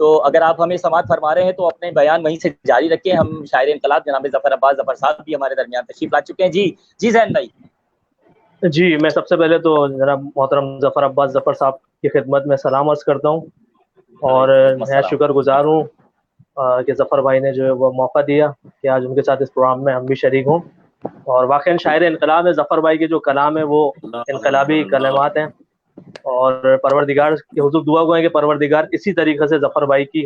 تو اگر آپ ہمیں سماعت فرما رہے ہیں تو اپنے بیان وہیں سے جاری رکھیں. ہم شاعر انقلاب جناب ظفر عباس ظفر صاحب بھی ہمارے درمیان تشریف لا چکے ہیں. جی زین بھائی. جی میں سب سے پہلے تو جناب محترم ظفر عباس ظفر صاحب کی خدمت میں سلام عرض کرتا ہوں اور نہایت شکر گزار ہوں کہ ظفر بھائی نے جو ہے وہ موقع دیا کہ آج ان کے ساتھ اس پروگرام میں ہم بھی شریک ہوں. اور واقعاً شاعر انقلاب ہے. ظفر بھائی کے جو کلام ہے وہ انقلابی کلمات ہیں اور پروردگار کے حضور دعا گو ہے کہ پروردگار اسی طریقے سے ظفر بھائی کی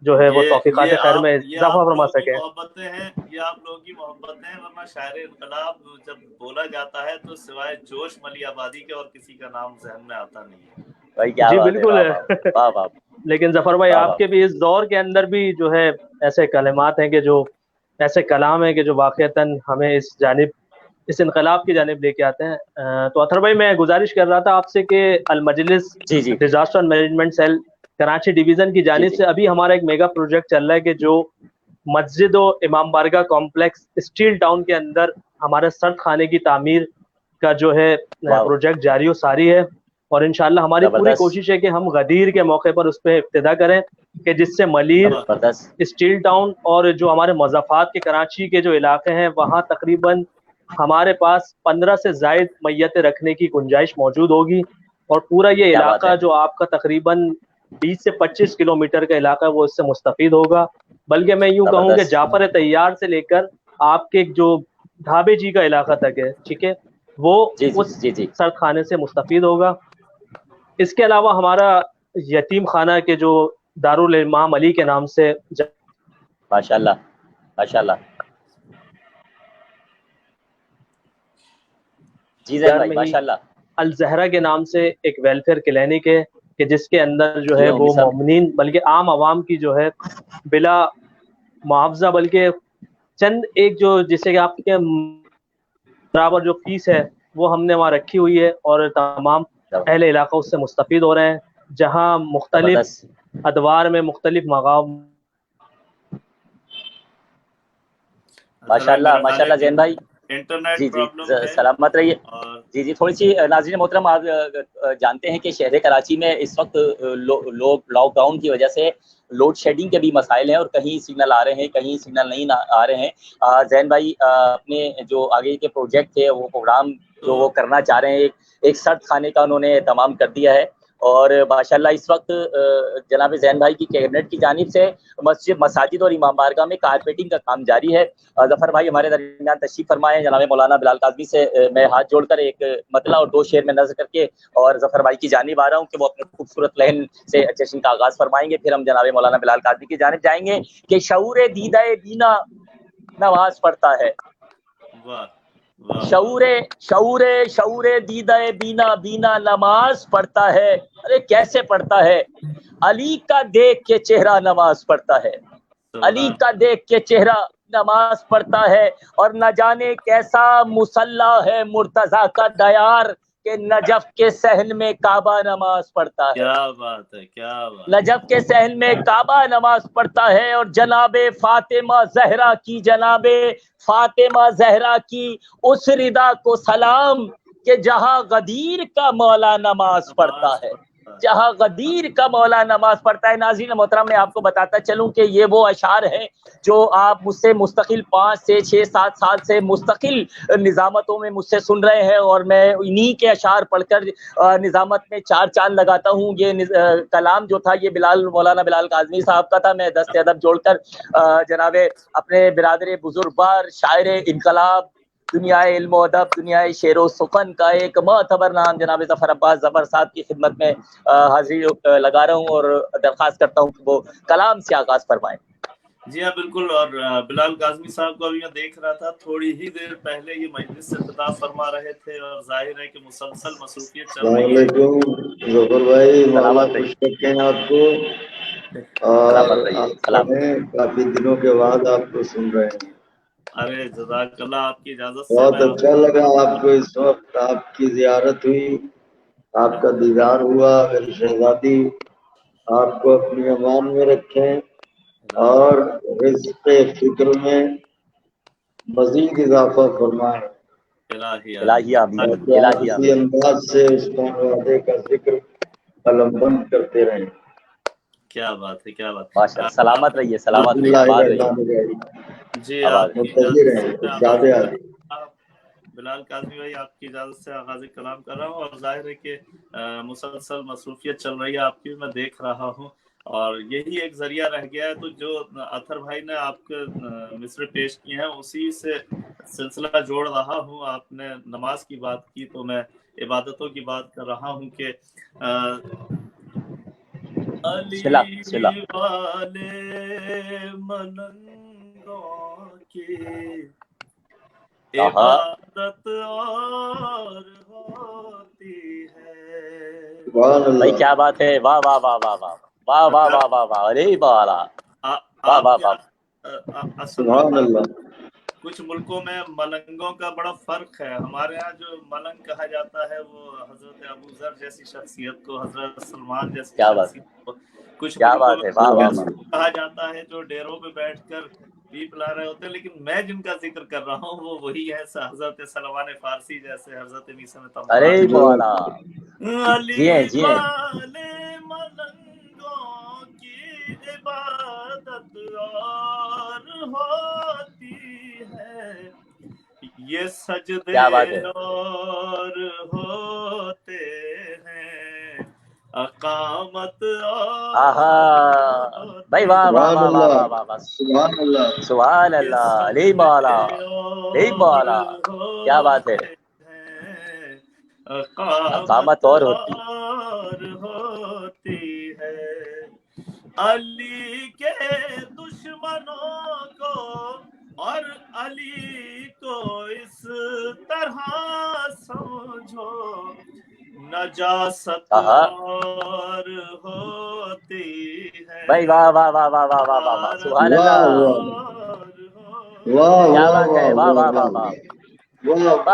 جو ہے وہ توفیقات خیر میں اضافہ فرما سکے. محبتیں ہیں یہ آپ لوگوں کی محبتیں ہیں, ورنہ شاعر انقلاب جب بولا جاتا ہے تو سوائے جوش ملی آبادی کے اور کسی کا نام ذہن میں آتا نہیں ہے. جی بالکل ہے. لیکن ظفر بھائی آپ کے بھی اس دور کے اندر بھی جو ہے ایسے کلمات ہیں کہ جو ایسے کلام ہیں کہ جو واقعتاً ہمیں اس انقلاب کی جانب لے کے آتے ہیں. تو اطہر بھائی میں گزارش کر رہا تھا آپ سے کہ Almajlis disaster management cell Karachi division کی جانب سے ابھی ہمارا ایک میگا پروجیکٹ چل رہا ہے کہ جو مسجد و امام بارگاہ کمپلیکس اسٹیل ٹاؤن کے اندر ہمارے سرد خانے کی تعمیر کا جو ہے پروجیکٹ جاری و ساری ہے. اور انشاءاللہ ہماری پوری کوشش ہے کہ ہم غدیر کے موقع پر اس پہ ابتدا کریں کہ جس سے ملیر اسٹیل ٹاؤن اور جو ہمارے مضافات کے کراچی کے جو علاقے ہیں وہاں تقریباً ہمارے پاس 15 سے زائد میتیں رکھنے کی گنجائش موجود ہوگی. اور پورا یہ علاقہ جو آپ کا تقریباً 20 سے 25 کلومیٹر کا علاقہ وہ اس سے مستفید ہوگا. بلکہ میں یوں کہوں کہ جعفر طیار سے لے کر آپ کے جو ڈھابے جی کا علاقہ تک ہے, ٹھیک ہے, وہ اس سرد خانے سے مستفید ہوگا. اس کے علاوہ ہمارا یتیم خانہ کے جو دارالامام علی کے نام سے ماشاءاللہ ماشاءاللہ جی زین بھائی ماشاءاللہ الزہرا کے نام سے ایک ویلفیئر کلینک ہے کہ جس کے اندر جو ہے وہ مومنین بلکہ عام عوام کی جو ہے بلا معاوضہ بلکہ چند ایک جو جسے کہ آپ کے برابر جو فیس ہے وہ ہم نے وہاں رکھی ہوئی ہے اور تمام اہل علاقہ اس سے مستفید ہو رہے ہیں. جہاں مختلف ادوار میں مختلف مقام ماشاءاللہ ماشاءاللہ زین بھائی جی سلامت رہیے. جی تھوڑی سی ناظرین محترم آپ جانتے ہیں کہ شہر کراچی میں اس وقت لاک ڈاؤن کی وجہ سے لوڈ شیڈنگ کے بھی مسائل ہیں اور کہیں سگنل آ رہے ہیں کہیں سگنل نہیں آ رہے ہیں. زین بھائی اپنے جو آگے کے پروجیکٹ تھے وہ پروگرام جو وہ کرنا چاہ رہے ہیں ایک سرد خانے کا انہوں نے تمام کر دیا ہے. اور ماشاءاللہ اس وقت جناب زین بھائی کی کیبنٹ کی جانب سے مساجد اور امام بارگاہ میں کارپیٹنگ کا کام جاری ہے. ظفر بھائی ہمارے درمیان تشریف فرمائے ہیں. جناب مولانا بلال قاضمی سے میں ہاتھ جوڑ کر ایک مطلع اور 2 شعر میں نظر کر کے اور ظفر بھائی کی جانب آ رہا ہوں کہ وہ اپنے خوبصورت لہن سے جشن کا آغاز فرمائیں گے. پھر ہم جناب مولانا بلال قاضمی کی جانب جائیں گے کہ شعور دیدہ بینا نماز پڑھتا ہے. شعور دیدہ بینا نماز پڑھتا ہے. ارے کیسے پڑھتا ہے؟ علی کا دیکھ کے چہرہ نماز پڑھتا ہے. علی کا دیکھ کے چہرہ نماز پڑھتا ہے. اور نہ جانے کیسا مصلی ہے مرتضیٰ کا دیار کہ نجف کے صحن میں کعبہ نماز پڑھتا ہے. کیا بات ہے, کیا بات. نجف کے صحن میں کعبہ نماز پڑھتا ہے. اور جناب فاطمہ زہرا کی اس ردا کو سلام کہ جہاں غدیر کا مولا نماز پڑھتا ہے. جہاں غدیر کا مولا نماز پڑھتا ہے. ناظرین محترم میں آپ کو بتاتا چلوں کہ یہ وہ اشعار ہیں جو آپ مجھ سے مستقل 5 سے 6 7 سال سے مستقل نظامتوں میں مجھ سے سن رہے ہیں اور میں انہی کے اشعار پڑھ کر نظامت میں 4 چاند لگاتا ہوں. یہ کلام جو تھا یہ مولانا بلال قاضمی صاحب کا تھا. میں دست ادب جوڑ کر جناب اپنے برادر بزرگوار شاعر انقلاب دنیا علم و ادب دنیا شعر و سخن کا ایک معتبر نام جناب ظفر عباس ظفر صاحب کی خدمت میں حاضری لگا رہا ہوں اور درخواست کرتا ہوں کہ وہ کلام سے آغاز فرمائیں. جی ہاں بالکل. اور بلال قاضمی صاحب کو ابھی میں دیکھ رہا تھا تھوڑی ہی دیر پہلے یہ مجلس سے خطاب فرما رہے تھے اور ظاہر ہے کہ مسلسل مصروفیت چل رہی ہے. السلام علیکم ظفر بھائی, مولا خوش رکھیں آپ کو. کافی دنوں کے بعد آپ کو سن رہے ہیں. ارے جزاک اللہ, آپ کی اجازت سے بہت اچھا لگا آپ کو اس وقت. آپ کی زیارت ہوئی, آپ کا دیدار ہوا. میری شہزادی آپ کو اپنی امان میں رکھیں اور رزق فکر میں مزید اضافہ فرمائیں. الہی آمین, الہی اسی آمین. انداز سے اس وعدے کا ذکر قلم بند کرتے رہیں. کیا بات ہے، کیا بات ماشاء اللہ، سلامت رہیے، سلامت رہیے، آباد رہیے، جی آباد آپ کی رہیے۔ بلال کاظمی بھائی آپ کی اجازت سے آغاز کلام کر رہا ہوں، اور ظاہر ہے کہ مسلسل مصروفیت چل رہی ہے آپ کی، میں دیکھ رہا ہوں، اور یہی ایک ذریعہ رہ گیا ہے۔ تو جو اطہر بھائی نے آپ کے مصرے پیش کیے ہیں اسی سے سلسلہ جوڑ رہا ہوں۔ آپ نے نماز کی بات کی تو میں عبادتوں کی بات کر رہا ہوں کہ علی والے ملنگوں کی عبادت اور ہوتی ہے۔ بھائی کیا بات ہے، واہ واہ واہ واہ واہ واہ واہ واہ واہ واہ، ارے بالا، واہ واہ واہ، سبحان اللہ۔ کچھ ملکوں میں ملنگوں کا بڑا فرق ہے۔ ہمارے ہاں جو ملنگ کہا جاتا ہے وہ حضرت ابو ذر جیسی شخصیت کو، حضرت سلمان جیسی شخصیت کو، کچھ ملکوں میں کہا جاتا ہے جو ڈیروں پہ بیٹھ کر پی پلا رہے ہوتے ہیں، لیکن میں جن کا ذکر کر رہا ہوں وہ وہی ہے حضرت سلمان فارسی جیسے، حضرت میثم تمام، ارے بالا، علی والے ملنگوں کی عبادت اور ہوتی ہے، یہ سجدے اور ہوتے ہیں، اقامت اور بھائی واہ واہ واہ واہ واہ واہ، سبحان اللہ، سبحان اللہ، علی بالا، علی بالا، کیا بات ہے، اقامت اور ہوتی ہے، علی کے دشمنوں کو اور علی کو اس طرح سمجھو، نجاست اور ہوتی ہے، بھائی واہ واہ واہ واہ واہ واہ واہ واہ، سبحان اللہ، کیا بات ہے، واہ واہ واہ واہ واہ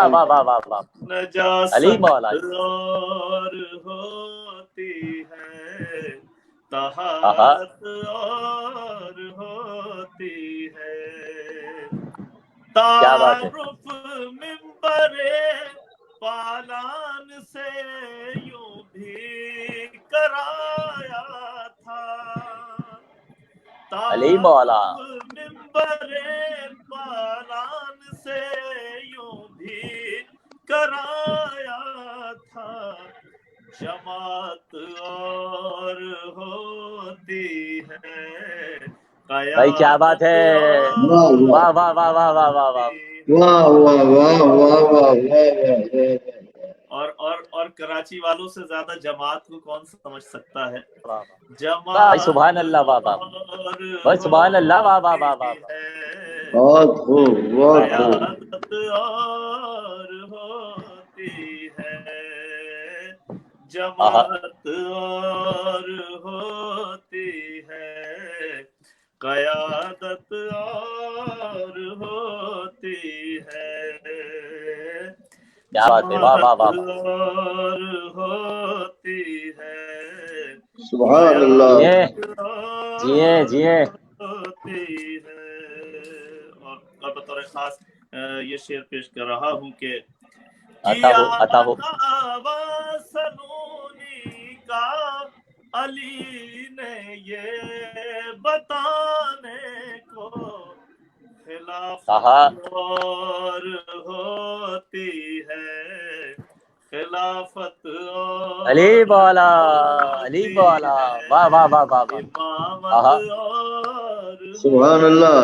واہ واہ واہ واہ، علی مولا، اور ہوتی ہے، طہارت اور ہوتی ہے، تعارف منبر پالان سے یوں بھی کرایا تھا، علی مولا، منبر پالان سے یوں بھی کرایا تھا، جماعت اور ہوتی ہے، بھائی کیا بات ہے، واہ واہ واہ واہ واہ واہ واہ، اور کراچی والوں سے زیادہ جماعت کو کون سمجھ سکتا ہے؟ بھائی سبحان جماعت اللہ، واہ واہ، اور بھائی سبحان اللہ، واہ واہ واہ واہ، قیادت اور ہوتی ہے، جماعت اور ہوتی ہے، قیادت اور ہوتی ہے، کیا بات ہے، واہ واہ واہ واہ، اور ہوتی ہے، سبحان اللہ، جیے جیے، ہوتی ہے، اور بطور خاص یہ شعر پیش کر رہا ہوں کہ عطا کیا ہو، عطا ہو، سنونی کا علی نے یہ بتانے کو، خلافت اور ہوتی ہے، خلافت اور علی بالا، علی بالا، واہ واہ واہ واہ واہ، امامت اور سبحان اللہ،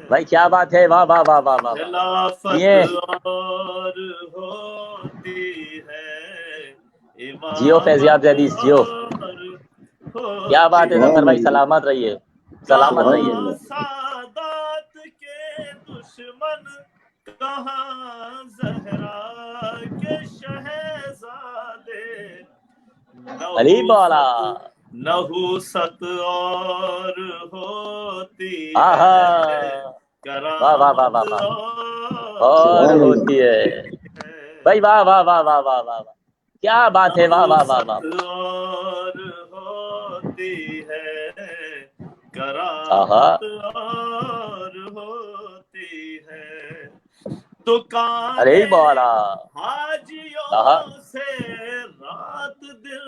بھائی کیا بات ہے، واہ واہ واہ واہ واہ، خلافت اور ہوتی ہے، جیو فیضیاب امامت حدیث جیو، کیا بات ہے ظفر بھائی، سلامت رہیے، سلامت رہیے، کہاں سادات کے دشمن، کہاں زہرا کے شہزادے، علی بالا، نحوست اور ہوتی آہا، ہے، واہ واہ واہ کرامت واہ واہ، اور سبحان اللہ، ہوتی ہے، بھائی واہ واہ واہ واہ واہ واہ، کیا بات ہے، واہ واہ واہ واہ، اور ہوتی ہے، آہا، کرامت اور ہوتی ہے، دکان علی بالا، آہا، حاجیوں سے رات دل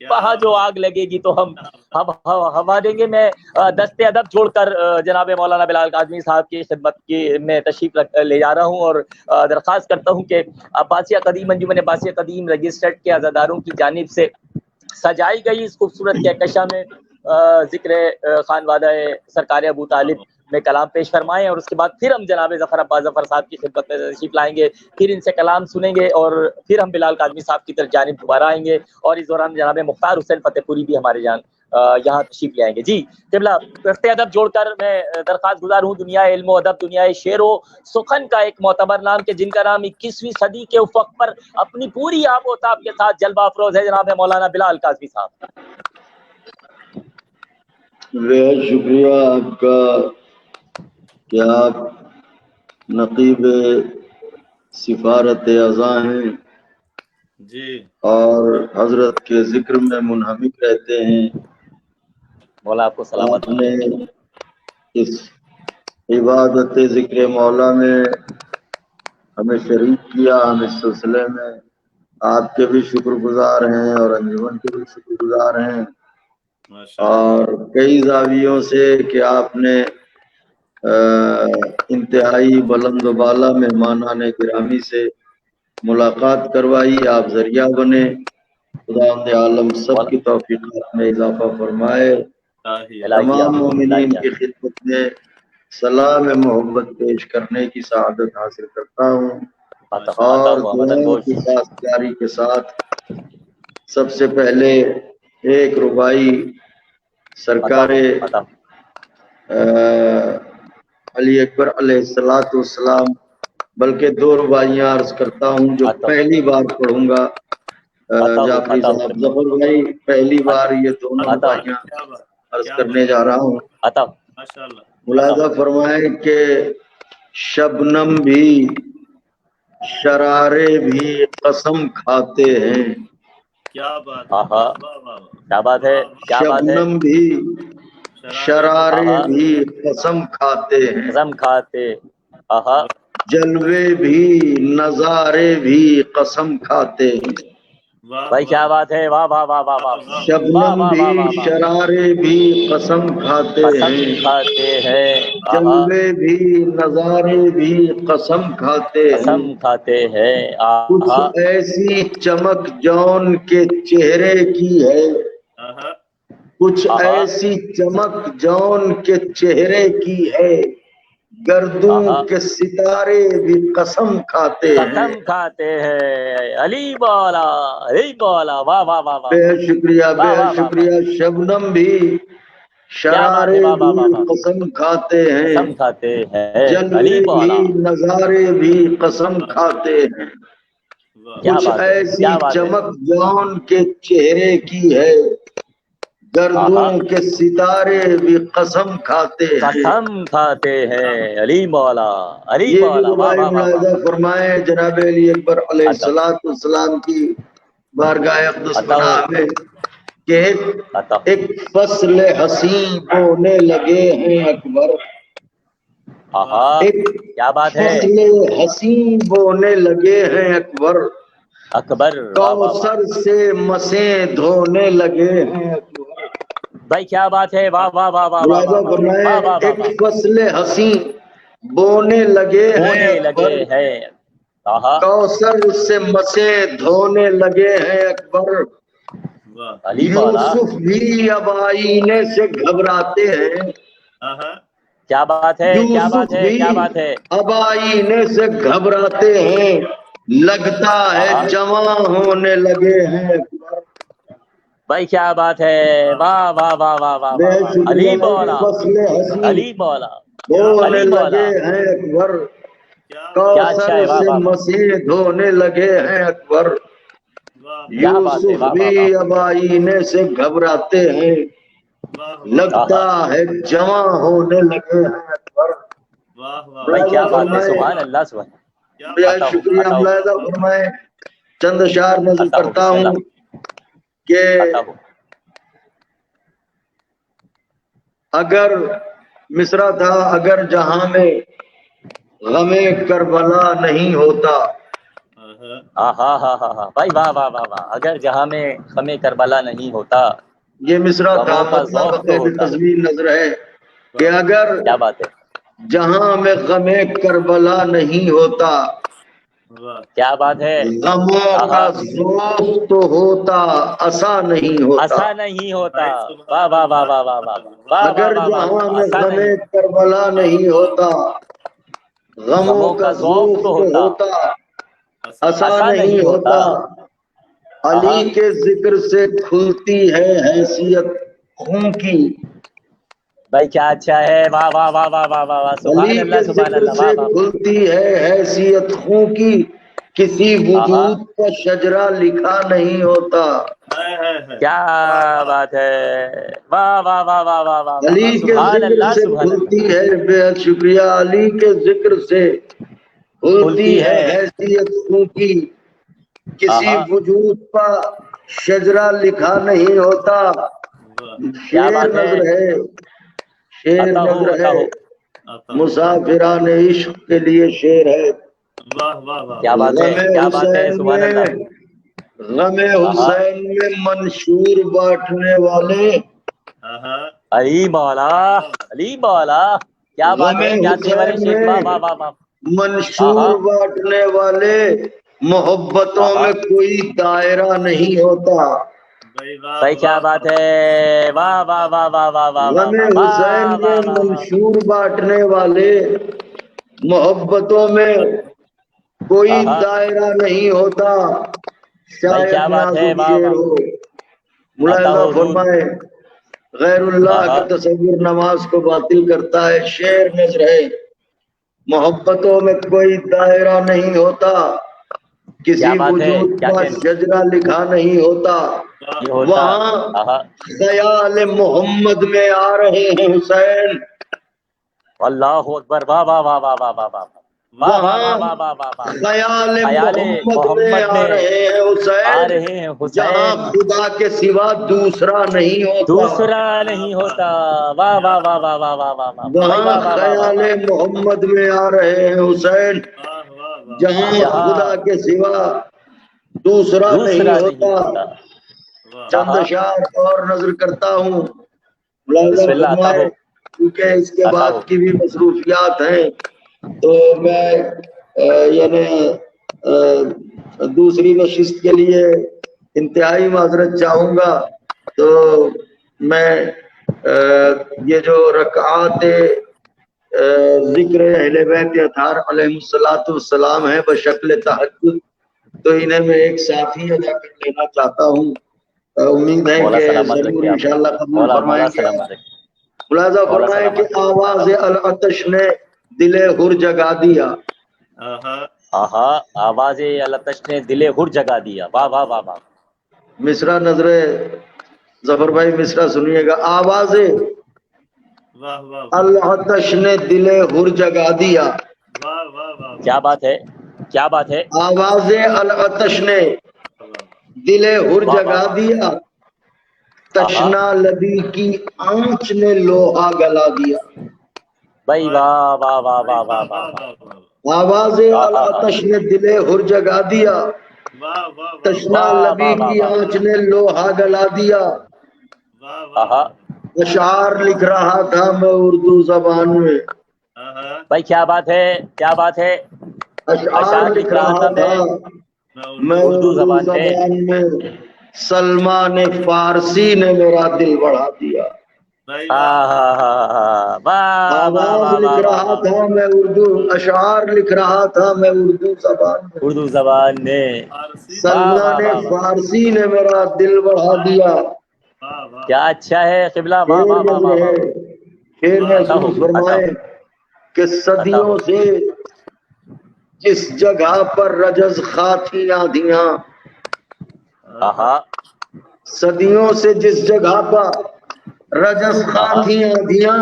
وہاں جو آگ لگے گی تو ہم ہوا دیں گے. میں دست ادب جوڑ کر جناب مولانا بلال کاظمی صاحب کی خدمت کی میں تشریف لے جا رہا ہوں اور درخواست کرتا ہوں کہ عباسیہ قدیم انجمن عباسیہ قدیم رجسٹرڈ کے عزاداروں کی جانب سے سجائی گئی اس خوبصورت کہکشاں میں ذکر خانوادہ سرکار ابو طالب میں کلام پیش فرمائیں اور اس کے بعد پھر ہم جناب ظفر عباس ظفر صاحب کی خدمت میں تشریف لائیں گے, پھر ان سے کلام سنیں گے اور پھر ہم بلال کاظمی صاحب کی طرف جانب دوبارہ آئیں گے اور اس دوران جناب مختار حسین فتح پوری بھی ہمارے یہاں تشریف لے آئیں گے. جی قبلہ, دست ادب جوڑ کر میں درخواست گزار ہوں دنیا علم و ادب, دنیا شعر و سخن کا ایک معتبر نام کہ جن کا نام 21ویں صدی کے افق پر اپنی پوری آب و تاب کے ساتھ جلوہ افروز ہے, جناب مولانا بلال کاظمی صاحب. بہت شکریہ آپ کا کہ آپ نقیب سفارت اعضاء ہیں جی اور حضرت کے ذکر میں منہمک رہتے ہیں. مولا آپ کو سلامت آپ نے اس عبادت ذکر مولا میں ہمیں شریک کیا, ہم اس سلسلے میں آپ کے بھی شکر گزار ہیں اور انجمن کے بھی شکر گزار ہیں. اور کئی زاویوں سے کہ آپ نے انتہائی بلند و بالا مہمانان گرامی سے ملاقات کروائی, آپ ذریعہ بنے. خداوند عالم سب کی توفیقات میں اضافہ فرمائے. تمام مومنین کی خدمت میں سلام محبت پیش کرنے کی سعادت حاصل کرتا ہوں اور دعاؤں کی پاسداری کے ساتھ سب سے پہلے ایک ربائی سرکار علی اکبر علیہ السلام بلکہ 2 رباعیاں عرض کرتا ہوں جو پہلی بار پڑھوں گا. جعفری صاحب, ظفر بھائی پہلی بار یہ دونوں رباعیاں عرض کرنے جا رہا ہوں. ملاحظہ فرمائیں کہ شبنم بھی شرارے بھی قسم کھاتے ہیں. کیا بات ہے, شبنم بھی شرارے بھی قسم کھاتے ہیں, قسم کھاتے, جلوے بھی نظارے بھی قسم کھاتے ہیں. بھائی کیا بات ہے, واہ واہ واہ واہ واہ. شبنم بھی شرارے بھی قسم کھاتے ہیں, جلوے بھی نظارے بھی قسم کھاتے ہیں. قسم کھاتے ہیں. کچھ ایسی چمک جون کے چہرے کی ہے, کچھ ایسی چمک جون کے چہرے کی ہے, گردوں کے ستارے بھی قسم کھاتے ہیں. قسم کھاتے ہیں. علی مولا, علی مولا, واہ واہ واہ واہ. بے شکریہ, بے شکریہ. شبنم بھی شرارے بھی قسم کھاتے ہیں, قسم کھاتے ہیں. جلوے بھی نظارے بھی قسم کھاتے ہیں. کچھ ایسی چمک جون کے چہرے کی ہے, گردوں کے ستارے بھی قسم کھاتے ہیں. قسم کھاتے ہیں. علی مولا, علی مولا. یہ بھی ملاحظہ فرمائے جناب علی اکبر علیہ السلام کی بارگاہ اقدس پناہ میں کہ ایک فصل حسین بونے لگے ہیں اکبر, کیا بات ہے, فصل حسین بونے لگے ہیں اکبر, کوثر سے مسیں دھونے لگے ہیں اکبر. بھائی کیا بات ہے, واہ واہ واہ واہ. ملاحظہ فرمائے ایک فصل حسین بونے لگے ہیں اکبر, کوثر سے مسیں دھونے لگے ہیں اکبر. یوسف بھی اب آئینے سے گھبراتے ہیں, کیا بات ہے, کیا بات ہے, کیا بات ہے. اب آئینے سے گھبراتے ہیں, لگتا ہے جواں ہونے لگے ہیں. بھائی کیا بات ہے, واہ واہ واہ واہ واہ. علی مولا, علی مولا, دھونے لگے ہیں اکبر, کوثر سے مسیح دھونے لگے ہیں اکبر. یوسف بھی اب آئینے سے گھبراتے ہیں, لگتا ہے جواں ہونے لگے ہیں اکبر. بھائی کیا بات ہے, سبحان اللہ, سبحان. شکریہ. ملاحظہ فرمائے چند اشعار نظر کرتا ہوں کہ اگر مصرع تھا, اگر جہاں میں غم کربلا نہیں ہوتا, ہاں ہاں ہاں ہاں ہاں بھائی واہ واہ واہ واہ، اگر جہاں میں غم کربلا نہیں ہوتا، یہ مصرع غموں کا طامت ذوق تو بقید ہوتا۔ تزویر نظر ہے کہ اگر کیا بات ہے، جہاں میں غم کربلا نہیں ہوتا، کیا بات ہے، غموں کا ذوق تو ہوتا، اسا نہیں ہوتا۔ ایسا نہیں ہوتا، واہ واہ واہ واہ واہ واہ واہ اگر واہ واہ جہاں واہ، میں ایسا غم نہیں، کربلا نہیں ہوتا، غموں کا ذوق تو ہوتا، اسا ایسا نہیں ہوتا۔ علی ہاں کے ذکر سے کھلتی ہے حیثیت خون کی، بھائی کیا اچھا ہے، واہ واہ واہ واہ واہ واہ واہ، سبحان علی اللہ کے سبحان ذکر اللہ، سے واہ واہ، کھلتی ہے حیثیت خون کی، کسی وجود کا شجرہ لکھا نہیں ہوتا۔ کیا بات ہے، واہ واہ واہ واہ واہ واہ علی واہ، کے سبحان ذکر اللہ سے سبحان اللہ، کھلتی ہے، بے حد شکریہ، علی کے ذکر سے کھلتی ہے حیثیت خون کی، کسی وجود کا شجرہ لکھا نہیں ہوتا۔ کیا شیر بات ہے، نظر ہے، شیر عطا ہو نظر عطا ہے، ہو، مسافران عشق کے لیے شیر ہے۔ کیا بات ہے، غم کیا بات ہے، حسین سبحان میں، اللہ، غم حسین میں منشور بانٹنے والے، علی مولا، علی مولا، کیا بات غم ہے، کیا تیور ہے حسین شیخ، واہ میں واہ واہ واہ، منشور بانٹنے والے، محبتوں میں کوئی دائرہ نہیں ہوتا۔ بھائی کیا بات ہے، واہ واہ واہ واہ واہ واہ واہ غم واہ حسین واہ میں واہ واہ، منشور بانٹنے والے، محبتوں میں کوئی دائرہ نہیں ہوتا۔ بھائی شاید کیا بات ہے، نازک واہ شیر واہ، ہو، عطا ملاحظہ ہو حضور، فرمائے، غیر اللہ کا تصور نماز کو باطل کرتا ہے۔ شیر نظر ہے، محبتوں میں کوئی دائرہ نہیں ہوتا، کیا کسی بات ہے، وجود کیا کا کہنے، شجرہ لکھا نہیں ہوتا۔ یہ ہوتا، وہاں آہا، خیال محمد میں آ رہے ہیں حسین، اللہ اکبر، واہ واہ واہ واہ واہ واہ واہ، واہ واہ وہاں واہ واہ واہ واہ واہ، خیال خیال محمد میں محمد آ میں رہے ہیں آ حسین، رہے ہیں جہاں حسین، خدا کے سوا دوسرا نہیں ہوتا۔ دوسرا نہیں ہوتا، واہ واہ واہ واہ واہ واہ واہ واہ، بھائی وہاں واہ واہ واہ واہ خیال واہ، محمد میں آ رہے ہیں حسین، جہاں خدا جہاں کے سوا دوسرا نہیں دوسرا نہیں ہوتا۔ ہوتا، چند آہا، اشعار اور نظر کرتا ہوں، ملاحظہ بسم اللہ، عطا فرمائے، ہو کیونکہ اس کے عطا بعد ہو، کی بھی مصروفیات ہیں، تو میں یعنی دوسری نشست کے لیے انتہائی معذرت چاہوں گا۔ تو میں یہ جو رکعات ذکر اہل بیت اطہار علیہ السلام ہے بشکل تہجد، تو انہیں میں ایک ساتھی ادا کر لینا چاہتا ہوں، امید ہے مولا کہ سلامت ضرور رکھے آپ کو، انشاءاللہ قبول مولا فرمائیں گے۔ سلامت رکھے، ملاحظہ مولا فرمائیں کہ سلامت رکھے، آواز العطش نے دل ہر جگا دیا، آہا، آواز العطش نے دل ہر جگا دیا، واہ واہ واہ واہ، مصرع نظر ظفر بھائی، مصرع سنیے گا، آواز العطش نے دل ہر جگا دیا، کیا بات ہے، کیا بات ہے، آواز العطش نے دل ہر واہ واہ جگا واہ، دیا، آہا، تشنا لبی کی آنچ نے لوہا گلا دیا۔ بھائی واہ واہ واہ واہ واہ واہ واہ، آواز آہا، العطش نے دل ہر جگا دیا، تشنا واہ لبی واہ واہ کی واہ، آنچ نے لوہا گلا دیا۔ آہا، اشعار لکھ رہا تھا میں اردو زبان میں، بھائی کیا بات ہے، کیا بات ہے، اشعار اشعار لکھ رہا تھا میں اردو اردو زبان میں، زبان میں، سلمان فارسی نے میرا دل بڑھا دیا۔ واہ واہ واہ آواز واہ لکھ واہ رہا واہ، تھا میں اردو، اشعار لکھ رہا تھا میں اردو زبان میں، اردو زبان میں، واہ سلمان واہ واہ واہ، فارسی نے میرا دل بڑھا دیا۔ کیا اچھا ہے قبلہ، واہ شیر واہ واہ نظر واہ ہے، واہ، شیر عطا ہو محسوس عطا فرمائے ہو کہ عطا ہو، صدیوں سے جس جگہ پر رجز خاتی آندیاں، آہا، صدیوں سے جس جگہ پر رجز آہا، خاتی آندیاں،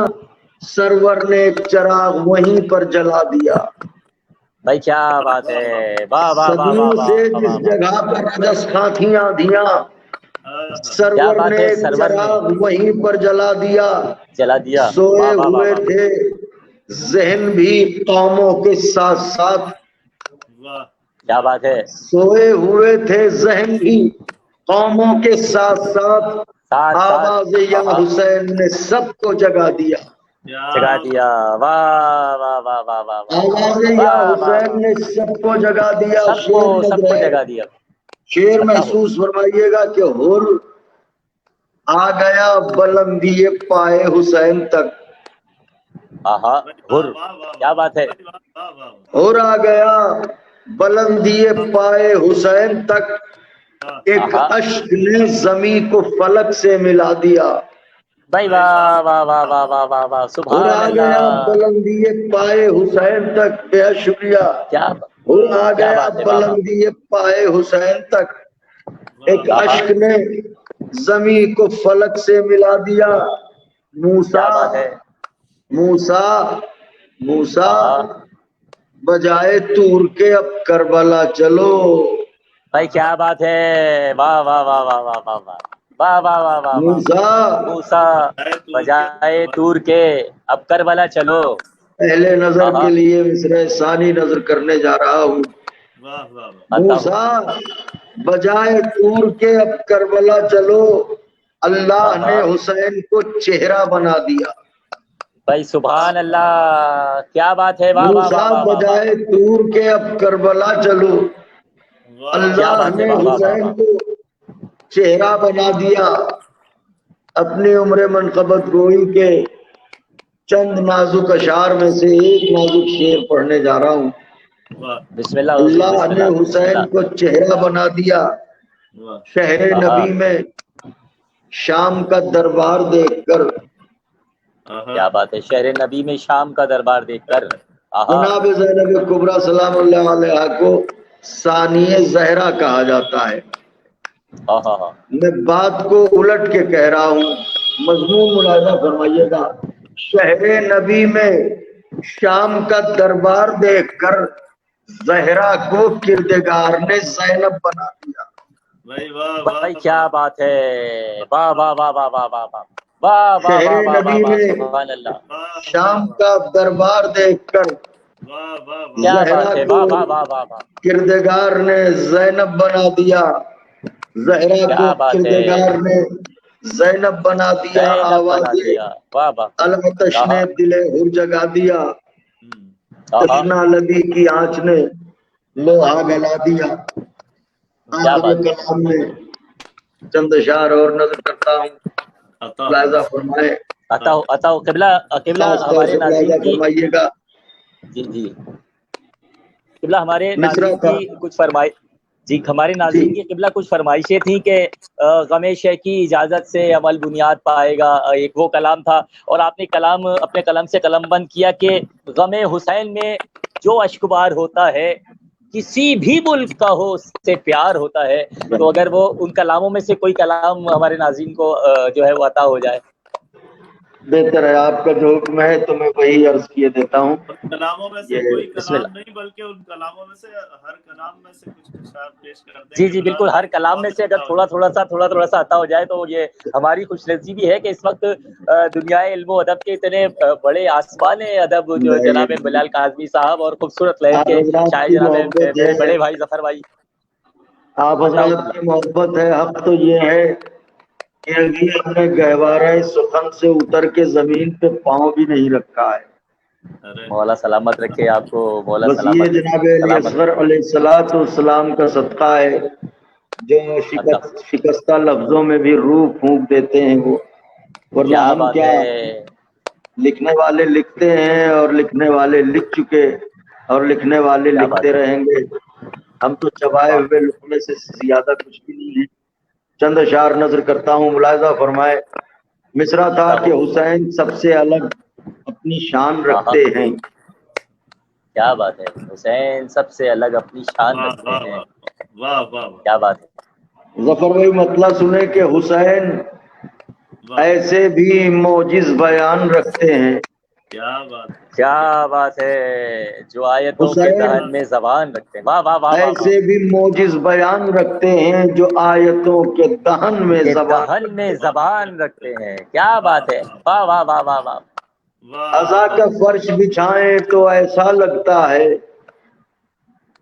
سرور نے ایک چراغ وہیں پر جلا دیا۔ بھائی کیا بات ہے، واہ واہ واہ واہ صدیوں سے واہ جس واہ واہ، جگہ پر رجز خاتی آندیاں، کیا سرور بات نے ہے، ایک سرور نے چراغ وہیں پر جلا دیا۔ جلا دیا، سوئے واہ واہ واہ ہوئے واہ، تھے ذہن بھی قوموں کے ساتھ ساتھ، کیا بات ہے. سوئے ہوئے تھے ذہن بھی قوموں کے ساتھ ساتھ، آواز یا حسین نے سب کو جگا دیا. جگا دیا. واہ واہ واہ واہ واہ واہ. آواز یا حسین نے سب کو جگا دیا. سب کو جگا دیا. شعر محسوس فرمائیے گا کہ ہر آ گیا بلندی پائے حسین تک. کیا بات ہے. ہر آ گیا بلندی پائے حسین تک، ایک اشک نے زمین کو فلک سے ملا دیا. بھائی واہ واہ واہ واہ واہ واہ واہ. سبحان اللہ. گیا بلندی پائے حسین تک. بے شکریہ. اور آ گیا بلندی پائے حسین تک، ایک اشک نے زمین کو فلک سے ملا دیا. موسیٰ بجائے طور کے اب کربلا چلو. بھائی کیا بات ہے. واہ واہ واہ واہ واہ واہ واہ واہ واہ واہ واہ. موسیٰ بجائے طور کے اب کربلا چلو. پہلے نظر کے لیے مصرع ثانی نظر کرنے جا رہا ہوں. موسیٰ بجائے طور کے اب کربلا چلو، اللہ نے حسین کو چہرہ بنا دیا. بھائی سبحان اللہ. کیا بات ہے. موسیٰ بجائے طور کے اب کربلا چلو، اللہ نے حسین کو چہرہ بنا دیا. اپنی عمر منقبت گوئی کے چند نازک اشعار میں سے ایک نازک شعر پڑھنے جا رہا ہوں. بسم اللہ. اللہ نے حسین کو چہرہ بنا دیا. شہر نبی میں شام کا دربار دیکھ کر. کیا بات ہے. شہر نبی میں شام کا دربار دیکھ کر جناب زینب کبریٰ سلام اللہ علیہا کو ثانیہ زہرا کہا جاتا ہے. میں بات کو الٹ کے کہہ رہا ہوں. مضمون ملاحظہ فرمائیے گا. شہر نبی میں شام کا دربار دیکھ کر زہرا کو کردگار نے زینب بنا دیا. بھائی کیا بات ہے. واہ واہ واہ واہ واہ واہ واہ. شہر نبی میں شام کا دربار دیکھ کر زہرا کو کردگار نے زینب بنا دیا. زہرا کو کردگار نے زینب بنا دیا. آواز العطش نے دل ہر جگا دیا. تشنا لبی کی آنچ نے لوہا گلا دیا. آخر کلام میں چند اشعار اور نظر کرتا ہوں. لہذا فرمائے قبلہ ہمارے ناظرین کی جی جی قبلہ ہمارے ناظرین کی کچھ فرمائے جی ہمارے ناظرین کی قبلہ کچھ فرمائشیں تھیں کہ غم شہ کی اجازت سے عمل بنیاد پائے گا. ایک وہ کلام تھا اور آپ نے کلام اپنے قلم سے قلم بند کیا کہ غم حسین میں جو اشکبار ہوتا ہے کسی بھی ملک کا ہو اس سے پیار ہوتا ہے. تو اگر وہ ان کلاموں میں سے کوئی کلام ہمارے ناظرین کو جو ہے وہ عطا ہو جائے. بہتر ہے. آپ کا جو حکم ہے تو میں وہی عرض کیے دیتا ہوں. کلاموں میں سے کوئی کلام نہیں بلکہ ان کلاموں میں سے ہر کلام میں سے کچھ اشعار پیش کر دیں. جی بالکل. ہر کلام میں سے اگر تھوڑا سا عطا ہو جائے تو یہ ہماری خوش نصیبی ہے کہ اس وقت دنیا علم و ادب کے اتنے بڑے آسمان ادب جو جناب بلال کاظمی صاحب اور خوبصورت لہر کے شاعر جناب میرے بڑے بھائی ظفر بھائی. آپ حضرات کی محبت ہے. حق تو یہ ہے کہ ابھی ہم نے گہوارہ سخن سے اتر کے زمین پہ پاؤں بھی نہیں رکھا ہے. مولا سلامت رکھے آپ کو. مولا بس یہ جناب علی اصغر علیہ السلام کا صدقہ ہے جو شکستہ لفظوں میں بھی روح پھونک دیتے ہیں وہ. ورنہ ہم کیا لکھنے والے لکھتے ہیں اور لکھنے والے لکھ چکے اور لکھنے والے لکھتے رہیں گے. ہم تو چبائے ہوئے لکھنے سے زیادہ کچھ بھی نہیں ہے. چند اشعار نظر کرتا ہوں. ملاحظہ فرمائے. مصرع تھا کہ حسین سب سے الگ اپنی شان رکھتے ہیں. کیا بات ہے. حسین سب سے الگ اپنی شان رکھتے ہیں. کیا بات ہے. ظفر بھائی مطلب سنیں کہ حسین ایسے بھی موجز بیان رکھتے ہیں. کیا بات ہے. جو آیتوں کے دہن میں زبان رکھتے ہیں. واہ واہ واہ. ایسے بھی موجز بیان رکھتے ہیں جو آیتوں کے دہن میں زبان رکھتے ہیں. کیا بات ہے. واہ واہ واہ واہ واہ. عزا کا فرش بچھائیں تو ایسا لگتا ہے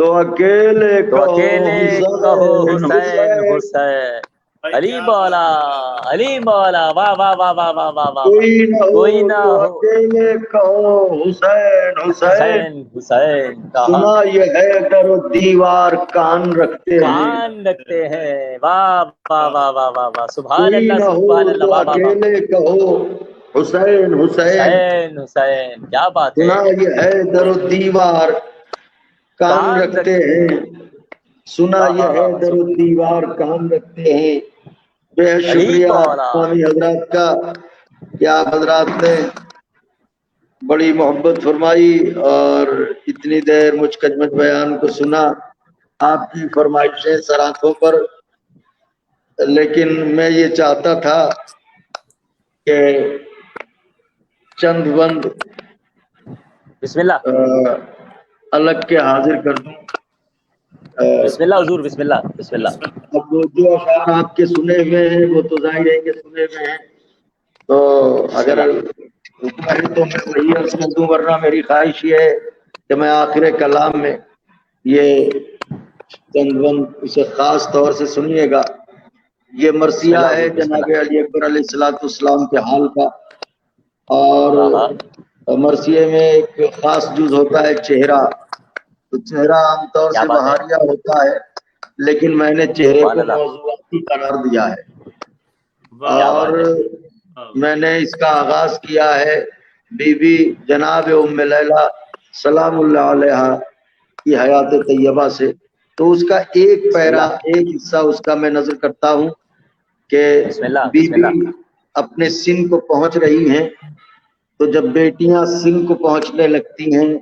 تو اکیلے کہو حسین حسین علی مولا علی مولا واہ واہ واہ واہ واہ واہ واہ کوئی نہ ہو اکیلے کہو حسین حسین حسین سنا یہ ہے در و دیوار کان رکھتے ہیں واہ واہ واہ واہ واہ واہ سبحان اللہ سبحان اللہ واہ واہ اکیلے کہو حسین حسین حسین کیا بات ہے سنا یہ ہے در و دیوار کان رکھتے ہیں سنا یہ ہے در و دیوار کان رکھتے ہیں بے شکریہ اسلامی حضرات کا کہ آپ حضرات نے بڑی محبت فرمائی اور اتنی دیر مجھ کجمج بیان کو سنا آپ کی فرمائشیں سراتوں پر لیکن میں یہ چاہتا تھا کہ چند بند بسم اللہ الگ کے حاضر کر دوں بسم اللہ حضور بسم اللہ بسم اللہ اب وہ جو اشعار آپ کے سنے ہوئے ہیں وہ تو ظاہر ہے کہ سنے ہوئے ہیں تو اگر تو میں وہی عرض کر دوں ورنہ میری خواہش یہ ہے کہ میں آخر کلام میں یہ چند بند اسے خاص طور سے سنیے گا یہ مرثیہ ہے جناب علی اکبر علیہ السلام کے حال کا اور مرثیے میں ایک خاص جز ہوتا ہے چہرہ تو چہرہ عام طور سے بہاریہ ہوتا ہے لیکن میں نے چہرے کو موضوعاتی قرار دیا ہے اور میں نے اس کا آغاز کیا ہے بی بی جناب ام لیلہ سلام اللہ علیہا کی حیات طیبہ سے تو اس کا ایک پیرا ایک حصہ اس کا میں نظر کرتا ہوں کہ بی بی اپنے سن کو پہنچ رہی ہیں تو جب بیٹیاں سن کو پہنچنے لگتی ہیں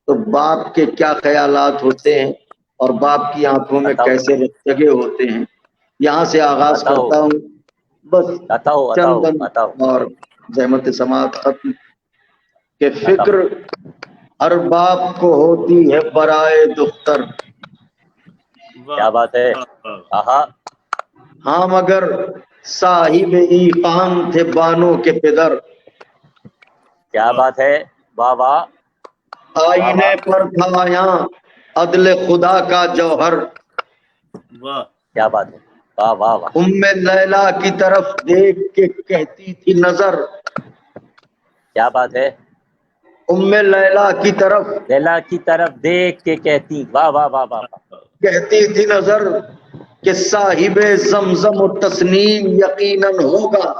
تو باپ کے کیا خیالات ہوتے ہیں اور باپ کی آنکھوں میں کیسے جگے ہوتے ہیں یہاں سے آغاز کرتا ہوں بس چند اور زحمت سماعت ختم کہ فکر ہر باپ کو ہوتی ہے برائے دختر کیا بات ہے ہاں مگر صاحب ایقان تھے بانوں کے پدر کیا بات ہے واہ واہ آئینے پر تھا یہاں عدل خدا کا جوہر کیا بات ہے واہ واہ واہ ام لیلہ کی طرف دیکھ کے کہتی تھی نظر کیا بات ہے ام لیلہ کی طرف دیکھ کے کہتی واہ واہ واہ واہ کہتی تھی نظر کہ صاحب زمزم و تسنیم یقیناً ہوگا